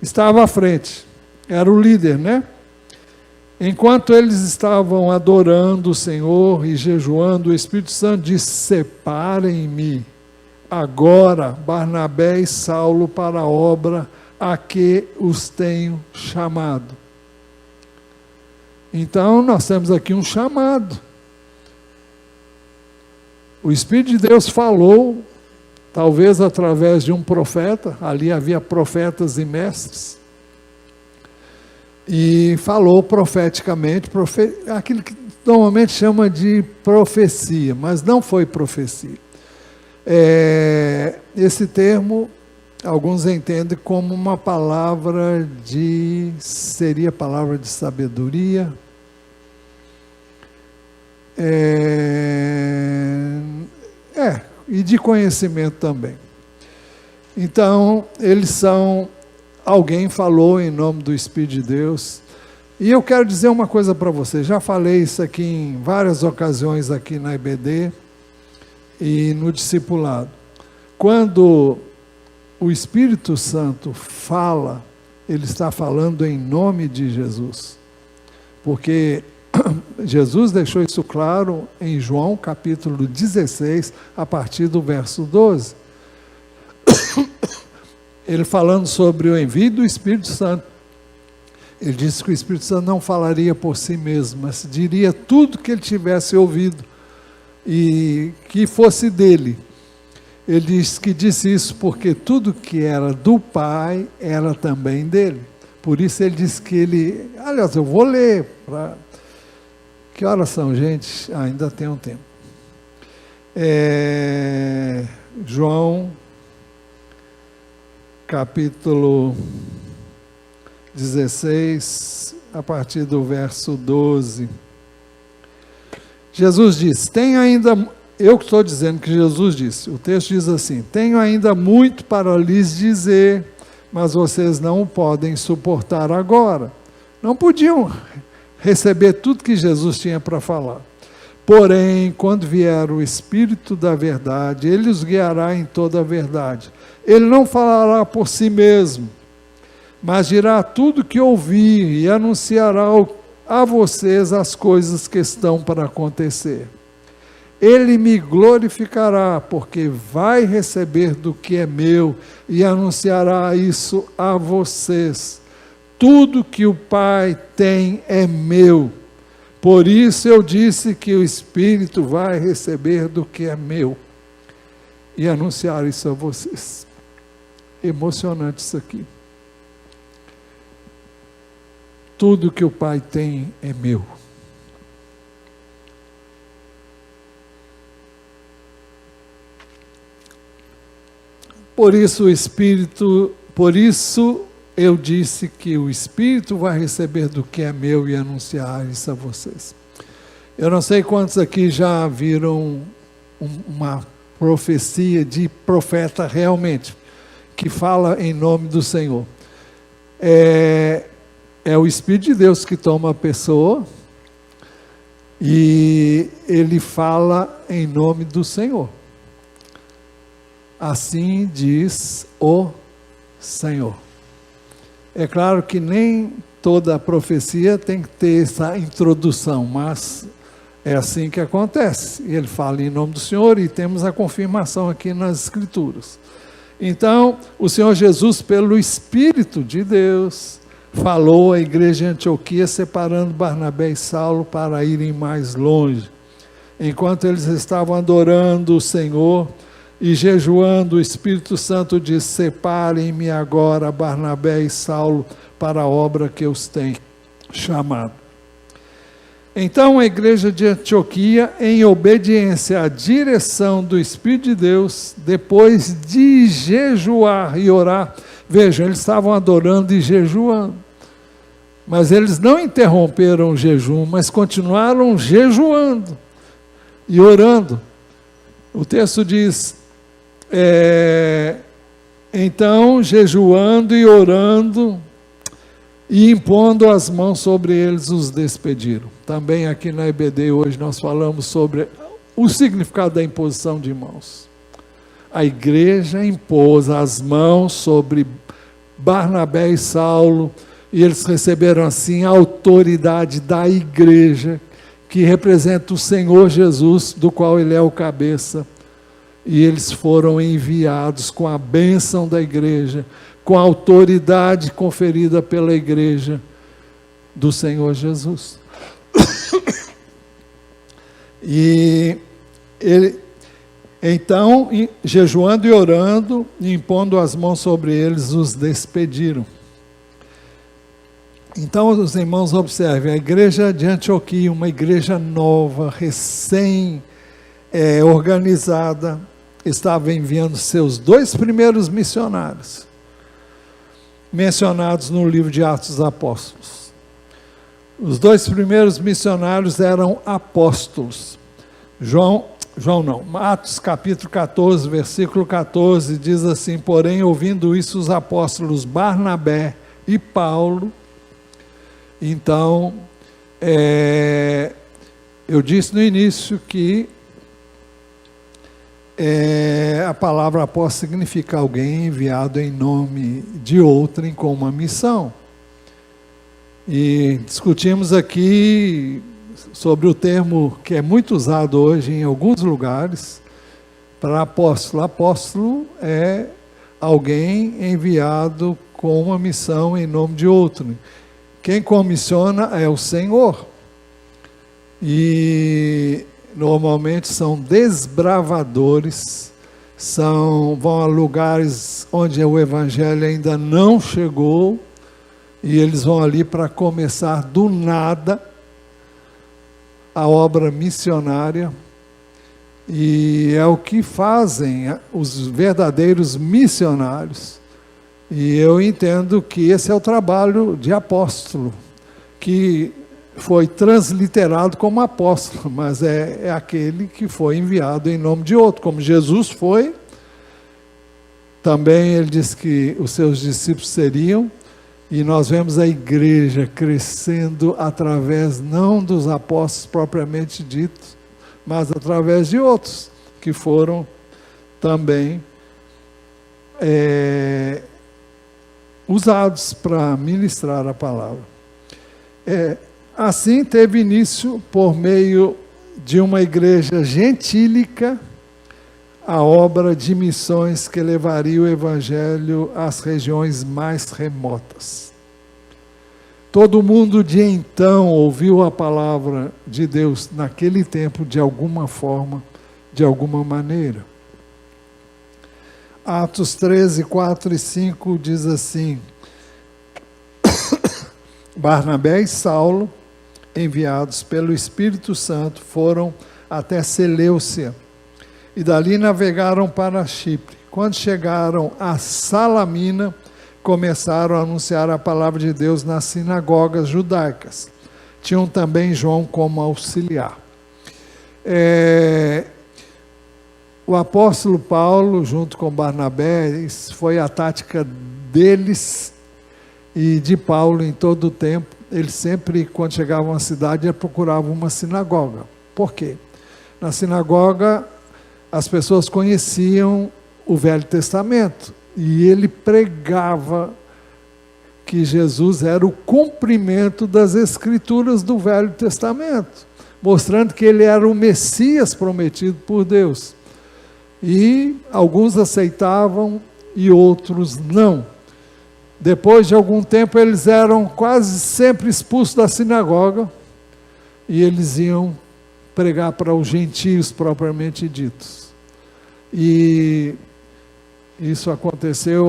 estava à frente, era o líder, né? Enquanto eles estavam adorando o Senhor e jejuando, o Espírito Santo disse: separem-me agora Barnabé e Saulo para a obra a que os tenho chamado. Então nós temos aqui um chamado. O Espírito de Deus falou, talvez através de um profeta, ali havia profetas e mestres, e falou profeticamente, aquilo que normalmente chama de profecia, mas não foi profecia. Esse termo, alguns entendem como uma palavra seria palavra de sabedoria, e de conhecimento também. Então, alguém falou em nome do Espírito de Deus, e eu quero dizer uma coisa para você, já falei isso aqui em várias ocasiões aqui na IBD, e no discipulado. Quando o Espírito Santo fala, ele está falando em nome de Jesus. Porque Jesus deixou isso claro em João capítulo 16, a partir do verso 12. Ele falando sobre o envio do Espírito Santo. Ele disse que o Espírito Santo não falaria por si mesmo, mas diria tudo que ele tivesse ouvido e que fosse dele. Ele disse que disse isso porque tudo que era do Pai era também dele. Por isso ele disse que ele... Aliás, eu vou ler. Que horas são, gente? Ainda tem um tempo. João, capítulo 16, a partir do verso 12. Jesus disse, tem ainda... Eu que estou dizendo que Jesus disse, o texto diz assim, tenho ainda muito para lhes dizer, mas vocês não podem suportar agora. Não podiam receber tudo que Jesus tinha para falar. Porém, quando vier o Espírito da verdade, ele os guiará em toda a verdade. Ele não falará por si mesmo, mas dirá tudo que ouvir e anunciará a vocês as coisas que estão para acontecer. Ele me glorificará, porque vai receber do que é meu e anunciará isso a vocês. Tudo que o Pai tem é meu. Por isso eu disse que o Espírito vai receber do que é meu e anunciar isso a vocês. Emocionante isso aqui. Tudo que o Pai tem é meu. Por isso eu disse que o Espírito vai receber do que é meu e anunciar isso a vocês. Eu não sei quantos aqui já viram uma profecia de profeta realmente, que fala em nome do Senhor. É o Espírito de Deus que toma a pessoa e ele fala em nome do Senhor. Assim diz o Senhor. É claro que nem toda a profecia tem que ter essa introdução, mas é assim que acontece. Ele fala em nome do Senhor e temos a confirmação aqui nas Escrituras. Então, o Senhor Jesus, pelo Espírito de Deus, falou à igreja de Antioquia, separando Barnabé e Saulo para irem mais longe. Enquanto eles estavam adorando o Senhor e jejuando, o Espírito Santo disse, separem-me agora Barnabé e Saulo para a obra que eu os tenho chamado. Então a igreja de Antioquia, em obediência à direção do Espírito de Deus, depois de jejuar e orar, vejam, eles estavam adorando e jejuando, mas eles não interromperam o jejum, mas continuaram jejuando e orando. O texto diz, então jejuando e orando, e impondo as mãos sobre eles, os despediram. Também aqui na EBD hoje nós falamos sobre o significado da imposição de mãos. A igreja impôs as mãos sobre Barnabé e Saulo, e eles receberam assim a autoridade da igreja, que representa o Senhor Jesus, do qual ele é o cabeça. E eles foram enviados com a bênção da igreja, com a autoridade conferida pela igreja do Senhor Jesus. E ele, então, jejuando e orando, e impondo as mãos sobre eles, os despediram. Então, os irmãos observem, a igreja de Antioquia, uma igreja nova, organizada, estava enviando seus 2 primeiros missionários, mencionados no livro de Atos dos Apóstolos. Os 2 primeiros missionários eram apóstolos. Atos capítulo 14, versículo 14, diz assim, porém, ouvindo isso, os apóstolos Barnabé e Paulo, então, eu disse no início que A palavra apóstolo significa alguém enviado em nome de outrem com uma missão. E discutimos aqui sobre o termo que é muito usado hoje em alguns lugares para apóstolo. Apóstolo é alguém enviado com uma missão em nome de outrem. Quem comissiona é o Senhor. E normalmente são desbravadores, vão a lugares onde o evangelho ainda não chegou, e eles vão ali para começar do nada a obra missionária, e é o que fazem os verdadeiros missionários. E eu entendo que esse é o trabalho de apóstolo, que foi transliterado como apóstolo, mas é aquele que foi enviado em nome de outro, como Jesus foi. Também ele disse que os seus discípulos seriam, e nós vemos a igreja crescendo através não dos apóstolos propriamente ditos, mas através de outros que foram também usados para ministrar a palavra. Assim teve início, por meio de uma igreja gentílica, a obra de missões que levaria o evangelho às regiões mais remotas. Todo mundo de então ouviu a palavra de Deus naquele tempo de alguma forma, de alguma maneira. Atos 13, 4 e 5 diz assim: Barnabé e Saulo, enviados pelo Espírito Santo, foram até Seleucia e dali navegaram para Chipre. Quando chegaram a Salamina, começaram a anunciar a palavra de Deus nas sinagogas judaicas. Tinham também João como auxiliar. O apóstolo Paulo, junto com Barnabé, isso foi a tática deles e de Paulo em todo o tempo. Ele sempre, quando chegava a uma cidade, ele procurava uma sinagoga. Por quê? Na sinagoga, as pessoas conheciam o Velho Testamento, e ele pregava que Jesus era o cumprimento das Escrituras do Velho Testamento, mostrando que ele era o Messias prometido por Deus. E alguns aceitavam e outros não. Depois de algum tempo, eles eram quase sempre expulsos da sinagoga, e eles iam pregar para os gentios propriamente ditos. E isso aconteceu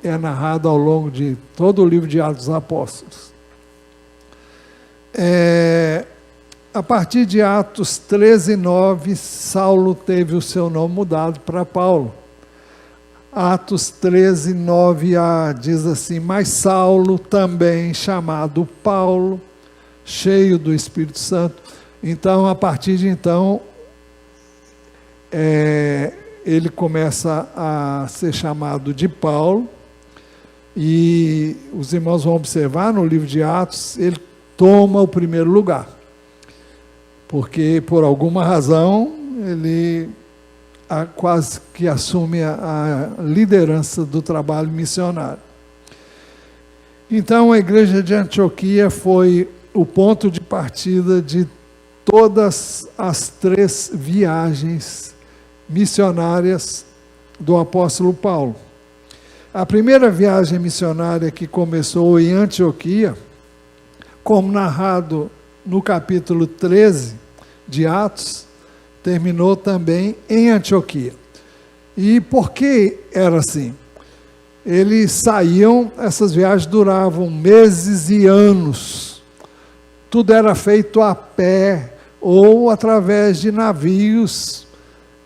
é narrado ao longo de todo o livro de Atos dos Apóstolos. A partir de Atos 13, 9, Saulo teve o seu nome mudado para Paulo. Atos 13, 9a diz assim: mas Saulo, também chamado Paulo, cheio do Espírito Santo. Então, a partir de então, ele começa a ser chamado de Paulo, e os irmãos vão observar no livro de Atos, ele toma o primeiro lugar, porque por alguma razão ele quase que assume a liderança do trabalho missionário. Então a igreja de Antioquia foi o ponto de partida de todas as 3 viagens missionárias do apóstolo Paulo. A primeira viagem missionária que começou em Antioquia, como narrado no capítulo 13 de Atos, terminou também em Antioquia. E por que era assim? Eles saíam, essas viagens duravam meses e anos. Tudo era feito a pé ou através de navios,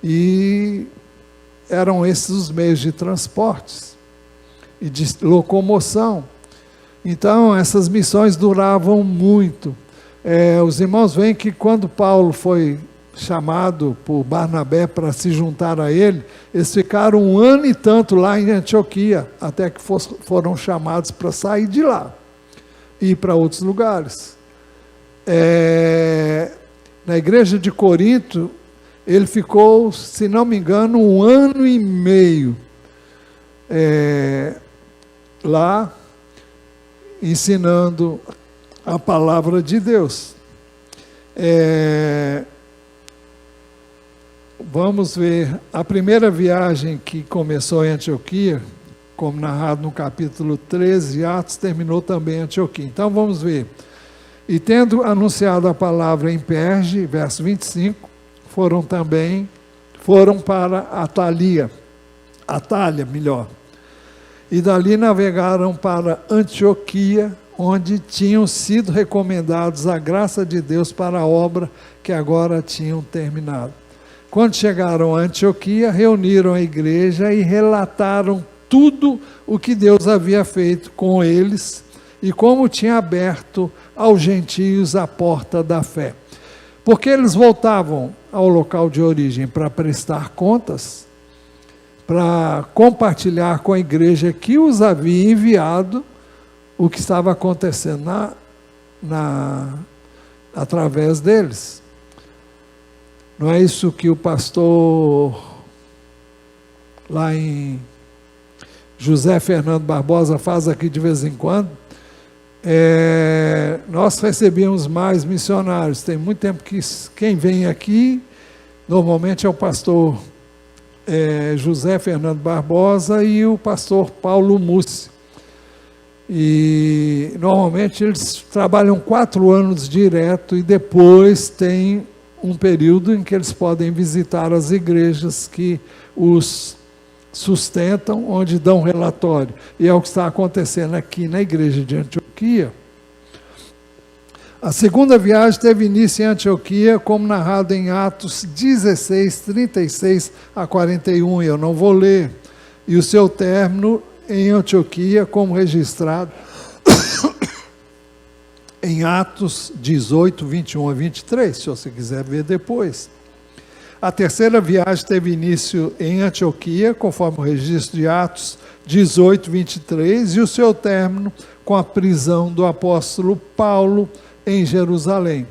e eram esses os meios de transportes e de locomoção. Então, essas missões duravam muito. Os irmãos veem que quando Paulo foi chamado por Barnabé para se juntar a ele, eles ficaram 1 ano e tanto lá em Antioquia, até que foram chamados para sair de lá e ir para outros lugares. Na igreja de Corinto, Ele ficou, se não me engano, 1 ano e meio lá, ensinando a palavra de Deus. Vamos ver, a primeira viagem que começou em Antioquia, como narrado no capítulo 13 de Atos, terminou também em Antioquia. Então vamos ver. E tendo anunciado a palavra em Perge, verso 25, foram para Atália, e dali navegaram para Antioquia, onde tinham sido recomendados a graça de Deus para a obra que agora tinham terminado. Quando chegaram a Antioquia, reuniram a igreja e relataram tudo o que Deus havia feito com eles e como tinha aberto aos gentios a porta da fé. Porque eles voltavam ao local de origem para prestar contas, para compartilhar com a igreja que os havia enviado o que estava acontecendo através deles. Não é isso que o pastor lá em José Fernando Barbosa faz aqui de vez em quando? Nós recebíamos mais missionários. Tem muito tempo que quem vem aqui normalmente é o pastor José Fernando Barbosa e o pastor Paulo Mussi. E normalmente eles trabalham 4 anos direto e depois tem um período em que eles podem visitar as igrejas que os sustentam, onde dão relatório. E é o que está acontecendo aqui na igreja de Antioquia. A segunda viagem teve início em Antioquia, como narrado em Atos 16, 36 a 41, e eu não vou ler. E o seu término em Antioquia, como registrado em Atos 18, 21 a 23, se você quiser ver depois. A terceira viagem teve início em Antioquia, conforme o registro de Atos 18, 23, e o seu término com a prisão do apóstolo Paulo em Jerusalém,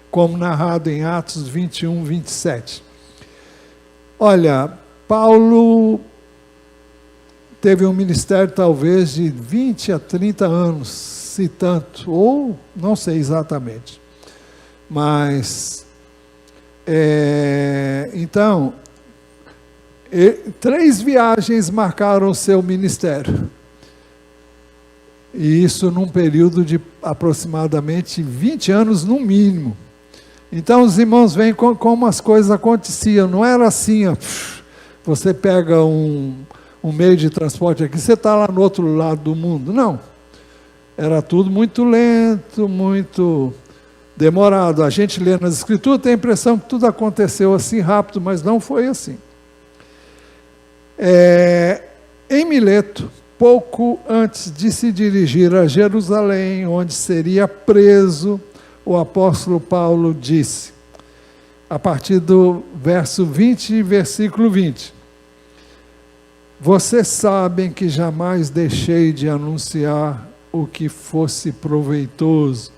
como narrado em Atos 21, 27. Olha, Paulo teve um ministério talvez de 20 a 30 anos, se tanto, ou não sei exatamente. Mas, então, 3 viagens marcaram o seu ministério. E isso num período de aproximadamente 20 anos no mínimo. Então os irmãos veem como as coisas aconteciam. Não era assim, você pega um meio de transporte aqui, você está lá no outro lado do mundo. Não. Era tudo muito lento, muito demorado. A gente lê nas escrituras, tem a impressão que tudo aconteceu assim rápido, mas não foi assim. Em Mileto, pouco antes de se dirigir a Jerusalém, onde seria preso, o apóstolo Paulo disse, a partir do verso 20 e versículo 20, vocês sabem que jamais deixei de anunciar o que fosse proveitoso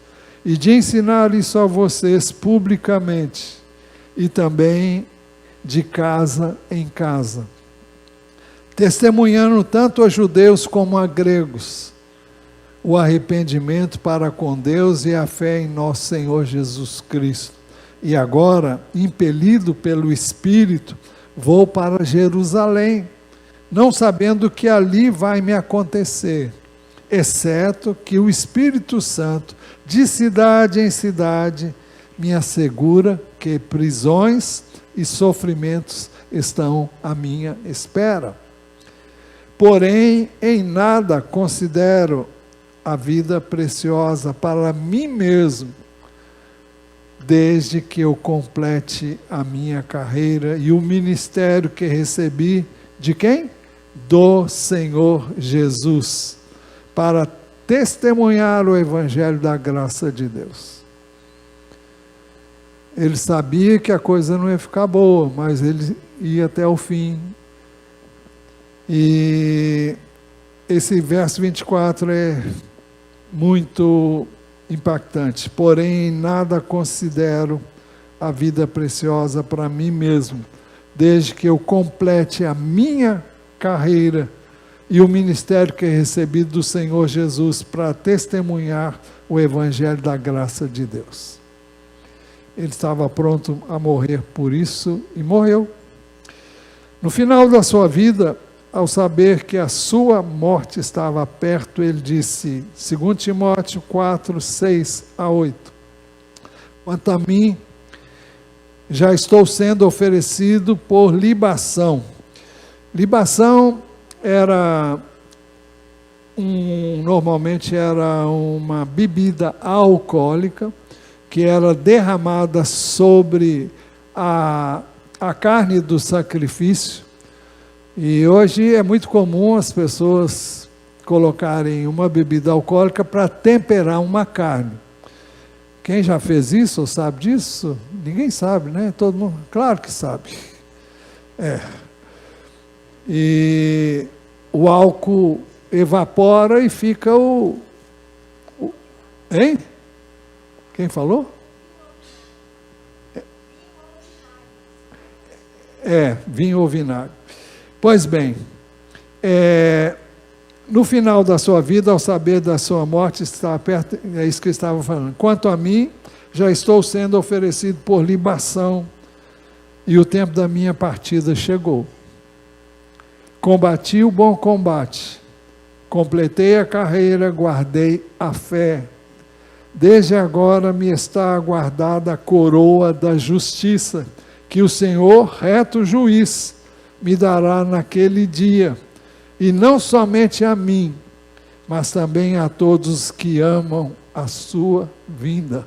e de ensinar isso a vocês publicamente e também de casa em casa, testemunhando tanto a judeus como a gregos o arrependimento para com Deus e a fé em nosso Senhor Jesus Cristo. E agora, impelido pelo Espírito, vou para Jerusalém, não sabendo o que ali vai me acontecer, exceto que o Espírito Santo, de cidade em cidade, me assegura que prisões e sofrimentos estão à minha espera. Porém, em nada considero a vida preciosa para mim mesmo, desde que eu complete a minha carreira e o ministério que recebi de quem? Do Senhor Jesus, para testemunhar o evangelho da graça de Deus. Ele sabia que a coisa não ia ficar boa, mas ele ia até o fim. E esse verso 24 é muito impactante. Porém, em nada considero a vida preciosa para mim mesmo, desde que eu complete a minha carreira e o ministério que recebi do Senhor Jesus para testemunhar o Evangelho da graça de Deus. Ele estava pronto a morrer por isso e morreu. No final da sua vida, ao saber que a sua morte estava perto, ele disse, 2 Timóteo 4, 6 a 8, quanto a mim, já estou sendo oferecido por libação. Libação normalmente era uma bebida alcoólica que era derramada sobre a carne do sacrifício. E hoje é muito comum as pessoas colocarem uma bebida alcoólica para temperar uma carne. Quem já fez isso ou sabe disso? Ninguém sabe, né? Todo mundo, claro que sabe. E o álcool evapora e fica hein? Quem falou? Vinho ou vinagre. Pois bem, no final da sua vida, ao saber da sua morte, está perto, é isso que eu estava falando. Quanto a mim, já estou sendo oferecido por libação, e o tempo da minha partida chegou. Combati o bom combate, completei a carreira, guardei a fé. Desde agora me está aguardada a coroa da justiça, que o Senhor, reto juiz, me dará naquele dia, e não somente a mim, mas também a todos que amam a sua vinda.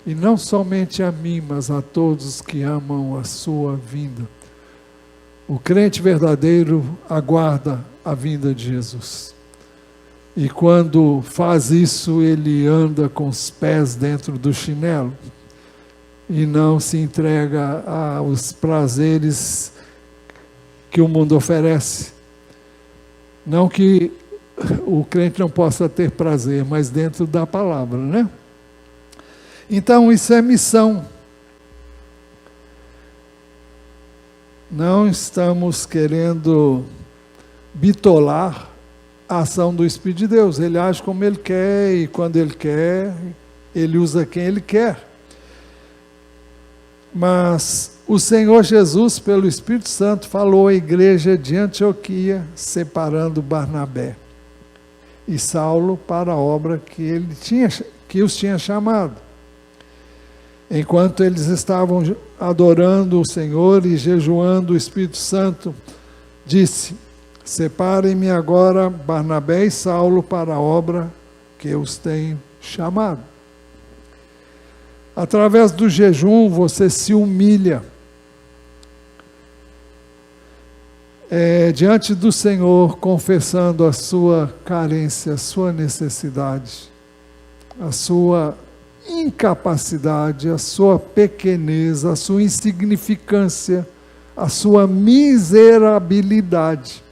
E não somente a mim, mas a todos que amam a sua vinda. O crente verdadeiro aguarda a vinda de Jesus. E quando faz isso, ele anda com os pés dentro do chinelo e não se entrega aos prazeres que o mundo oferece. Não que o crente não possa ter prazer, mas dentro da palavra, né? Então, isso é missão. Não estamos querendo bitolar a ação do Espírito de Deus. Ele age como Ele quer e quando Ele quer, Ele usa quem Ele quer. Mas o Senhor Jesus, pelo Espírito Santo, falou à igreja de Antioquia, separando Barnabé e Saulo para a obra que os tinha chamado. Enquanto eles estavam adorando o Senhor e jejuando, o Espírito Santo disse: separem-me agora Barnabé e Saulo para a obra que eu os tenho chamado. Através do jejum você se humilha diante do Senhor, confessando a sua carência, a sua necessidade, a sua incapacidade, a sua pequenez, a sua insignificância, a sua miserabilidade.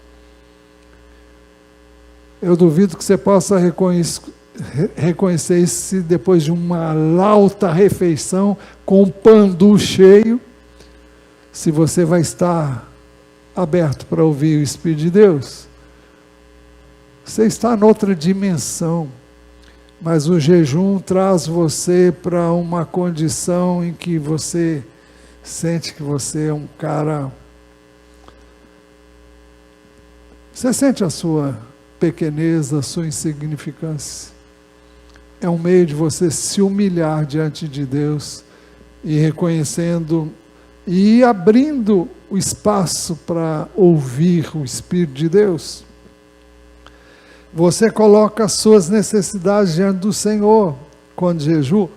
Eu duvido que você possa reconhecer isso depois de uma lauta refeição com um pandu cheio, se você vai estar aberto para ouvir o Espírito de Deus. Você está noutra dimensão, mas o jejum traz você para uma condição em que você sente que você é um cara. Você sente a sua pequenez, a sua insignificância. É um meio de você se humilhar diante de Deus e reconhecendo e abrindo o espaço para ouvir o Espírito de Deus. Você coloca as suas necessidades diante do Senhor quando jejua,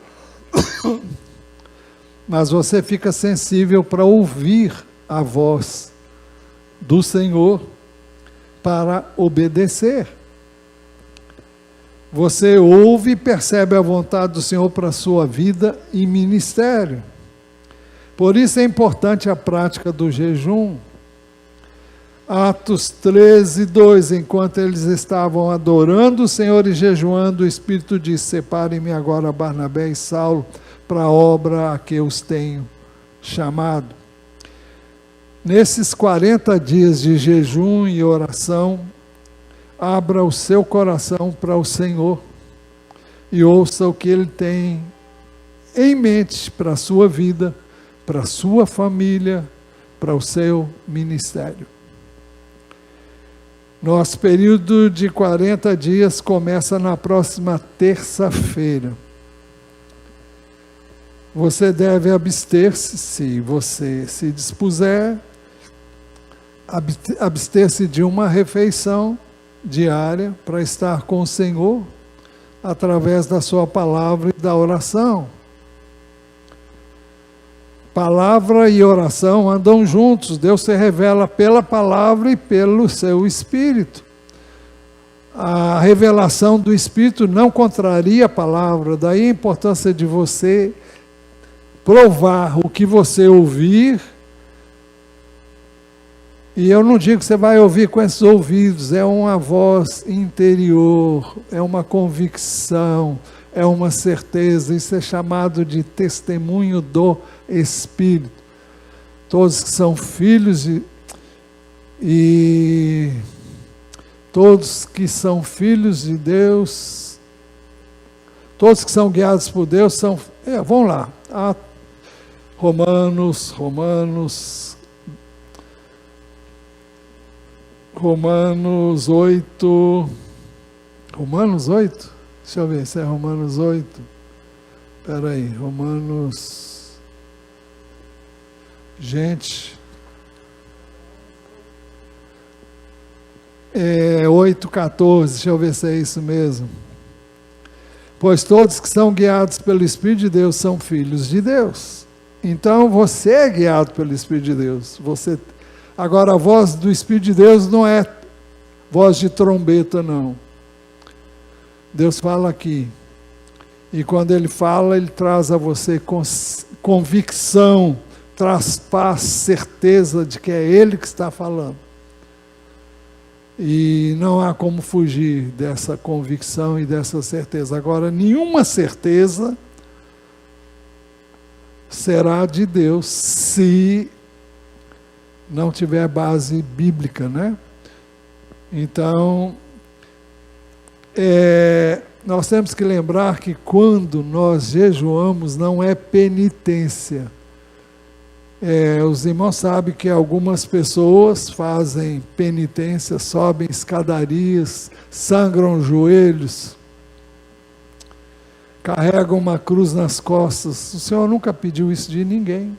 mas você fica sensível para ouvir a voz do Senhor para obedecer. Você ouve e percebe a vontade do Senhor para a sua vida e ministério. Por isso é importante a prática do jejum. Atos 13, 2, enquanto eles estavam adorando o Senhor e jejuando, o Espírito disse: separem-me agora Barnabé e Saulo para a obra a que eu os tenho chamado. Nesses 40 dias de jejum e oração, abra o seu coração para o Senhor e ouça o que Ele tem em mente para a sua vida, para a sua família, para o seu ministério. Nosso período de 40 dias começa na próxima terça-feira. Você deve abster-se, se você se dispuser, abster-se de uma refeição diária para estar com o Senhor, através da sua palavra e da oração. Palavra e oração andam juntos. Deus se revela pela palavra e pelo seu Espírito. A revelação do Espírito não contraria a palavra, daí a importância de você provar o que você ouvir. E eu não digo que você vai ouvir com esses ouvidos, é uma voz interior, é uma convicção, é uma certeza. Isso é chamado de testemunho do Espírito. Todos que são filhos e todos que são filhos de Deus, todos que são guiados por Deus são... vamos lá. Romanos 8. Romanos 8? Deixa eu ver se é Romanos 8. Espera aí, Romanos... Gente... 8,14, deixa eu ver se é isso mesmo. Pois todos que são guiados pelo Espírito de Deus são filhos de Deus. Então você é guiado pelo Espírito de Deus. Agora a voz do Espírito de Deus não é voz de trombeta, não. Deus fala aqui. E quando Ele fala, Ele traz a você convicção, traz paz, certeza de que é Ele que está falando. E não há como fugir dessa convicção e dessa certeza. Agora, nenhuma certeza será de Deus se não tiver base bíblica, né? Então, nós temos que lembrar que quando nós jejuamos não é penitência. Os irmãos sabem que algumas pessoas fazem penitência, sobem escadarias, sangram os joelhos, carregam uma cruz nas costas. O Senhor nunca pediu isso de ninguém.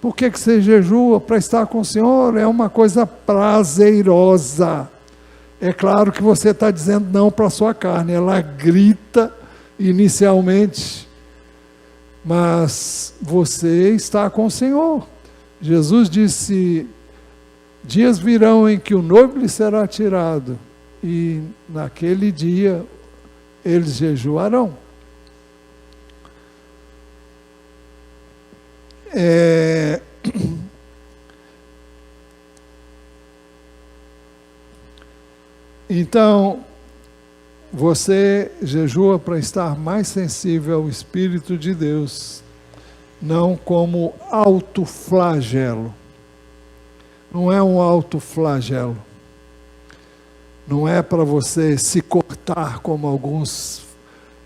Por que você jejua? Para estar com o Senhor, é uma coisa prazerosa. É claro que você está dizendo não para a sua carne, ela grita inicialmente, mas você está com o Senhor. Jesus disse, dias virão em que o noivo lhe será tirado, e naquele dia eles jejuarão. Então, você jejua para estar mais sensível ao Espírito de Deus, não como autoflagelo. Não é um autoflagelo. Não é para você se cortar como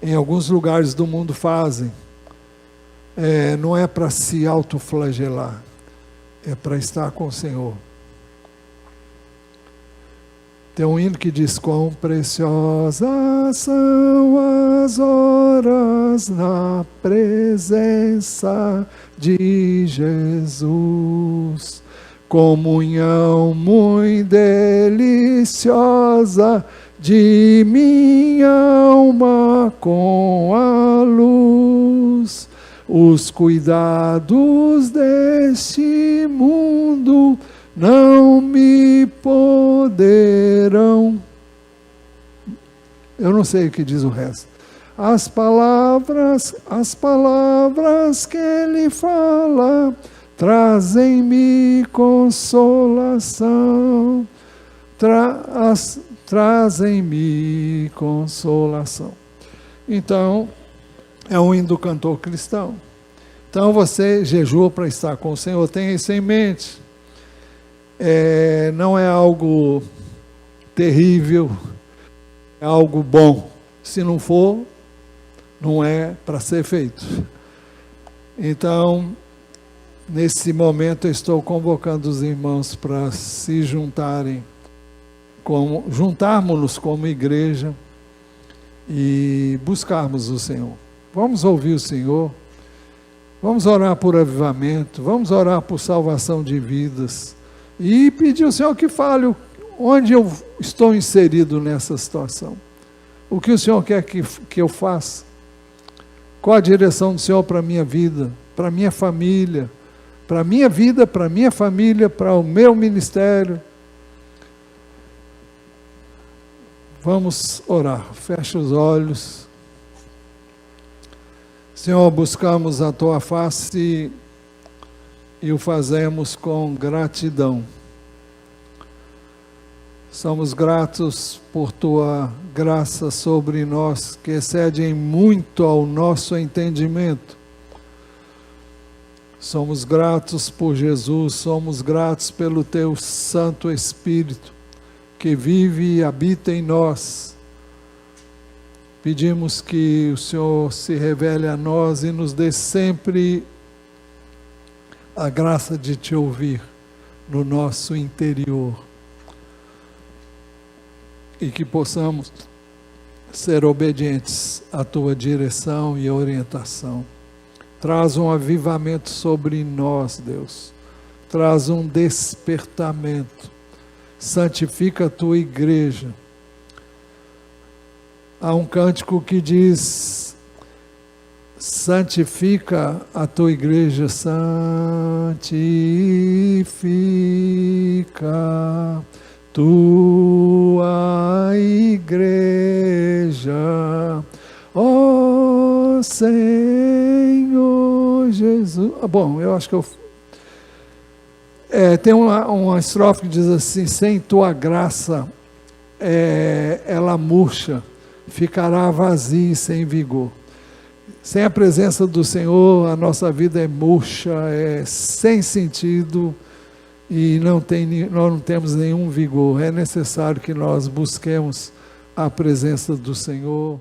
em alguns lugares do mundo fazem. Não é para se autoflagelar. É para estar com o Senhor. Tem um hino que diz, quão preciosas são as horas na presença de Jesus, comunhão muito deliciosa de minha alma com a luz, os cuidados deste mundo não me poderão. Eu não sei o que diz o resto. As palavras que ele fala, trazem-me consolação. Trazem-me consolação. Então, é um hino do cantor cristão. Então você jejua para estar com o Senhor, tenha isso em mente. Não é algo terrível, é algo bom. Se não for, não é para ser feito. Então, nesse momento eu estou convocando os irmãos para se juntarem, juntarmos-nos como igreja e buscarmos o Senhor. Vamos ouvir o Senhor, vamos orar por avivamento, vamos orar por salvação de vidas e pedir ao Senhor que fale onde eu estou inserido nessa situação. O que o Senhor quer que eu faça? Qual a direção do Senhor para a minha vida, para a minha família, para a minha vida, para a minha família, para o meu ministério? Vamos orar. Fecha os olhos. Senhor, buscamos a Tua face e o fazemos com gratidão. Somos gratos por Tua graça sobre nós, que excede em muito ao nosso entendimento. Somos gratos por Jesus, somos gratos pelo Teu Santo Espírito, que vive e habita em nós. Pedimos que o Senhor se revele a nós e nos dê sempre a graça de Te ouvir no nosso interior. E que possamos ser obedientes à Tua direção e orientação. Traz um avivamento sobre nós, Deus. Traz um despertamento. Santifica a Tua igreja. Há um cântico que diz: santifica a Tua igreja, santifica Tua igreja, ó Senhor Jesus. Bom, eu acho que tem uma estrofe que diz assim: sem Tua graça ela murcha, ficará vazia e sem vigor. Sem a presença do Senhor, a nossa vida é murcha, é sem sentido, e nós não temos nenhum vigor. É necessário que nós busquemos a presença do Senhor.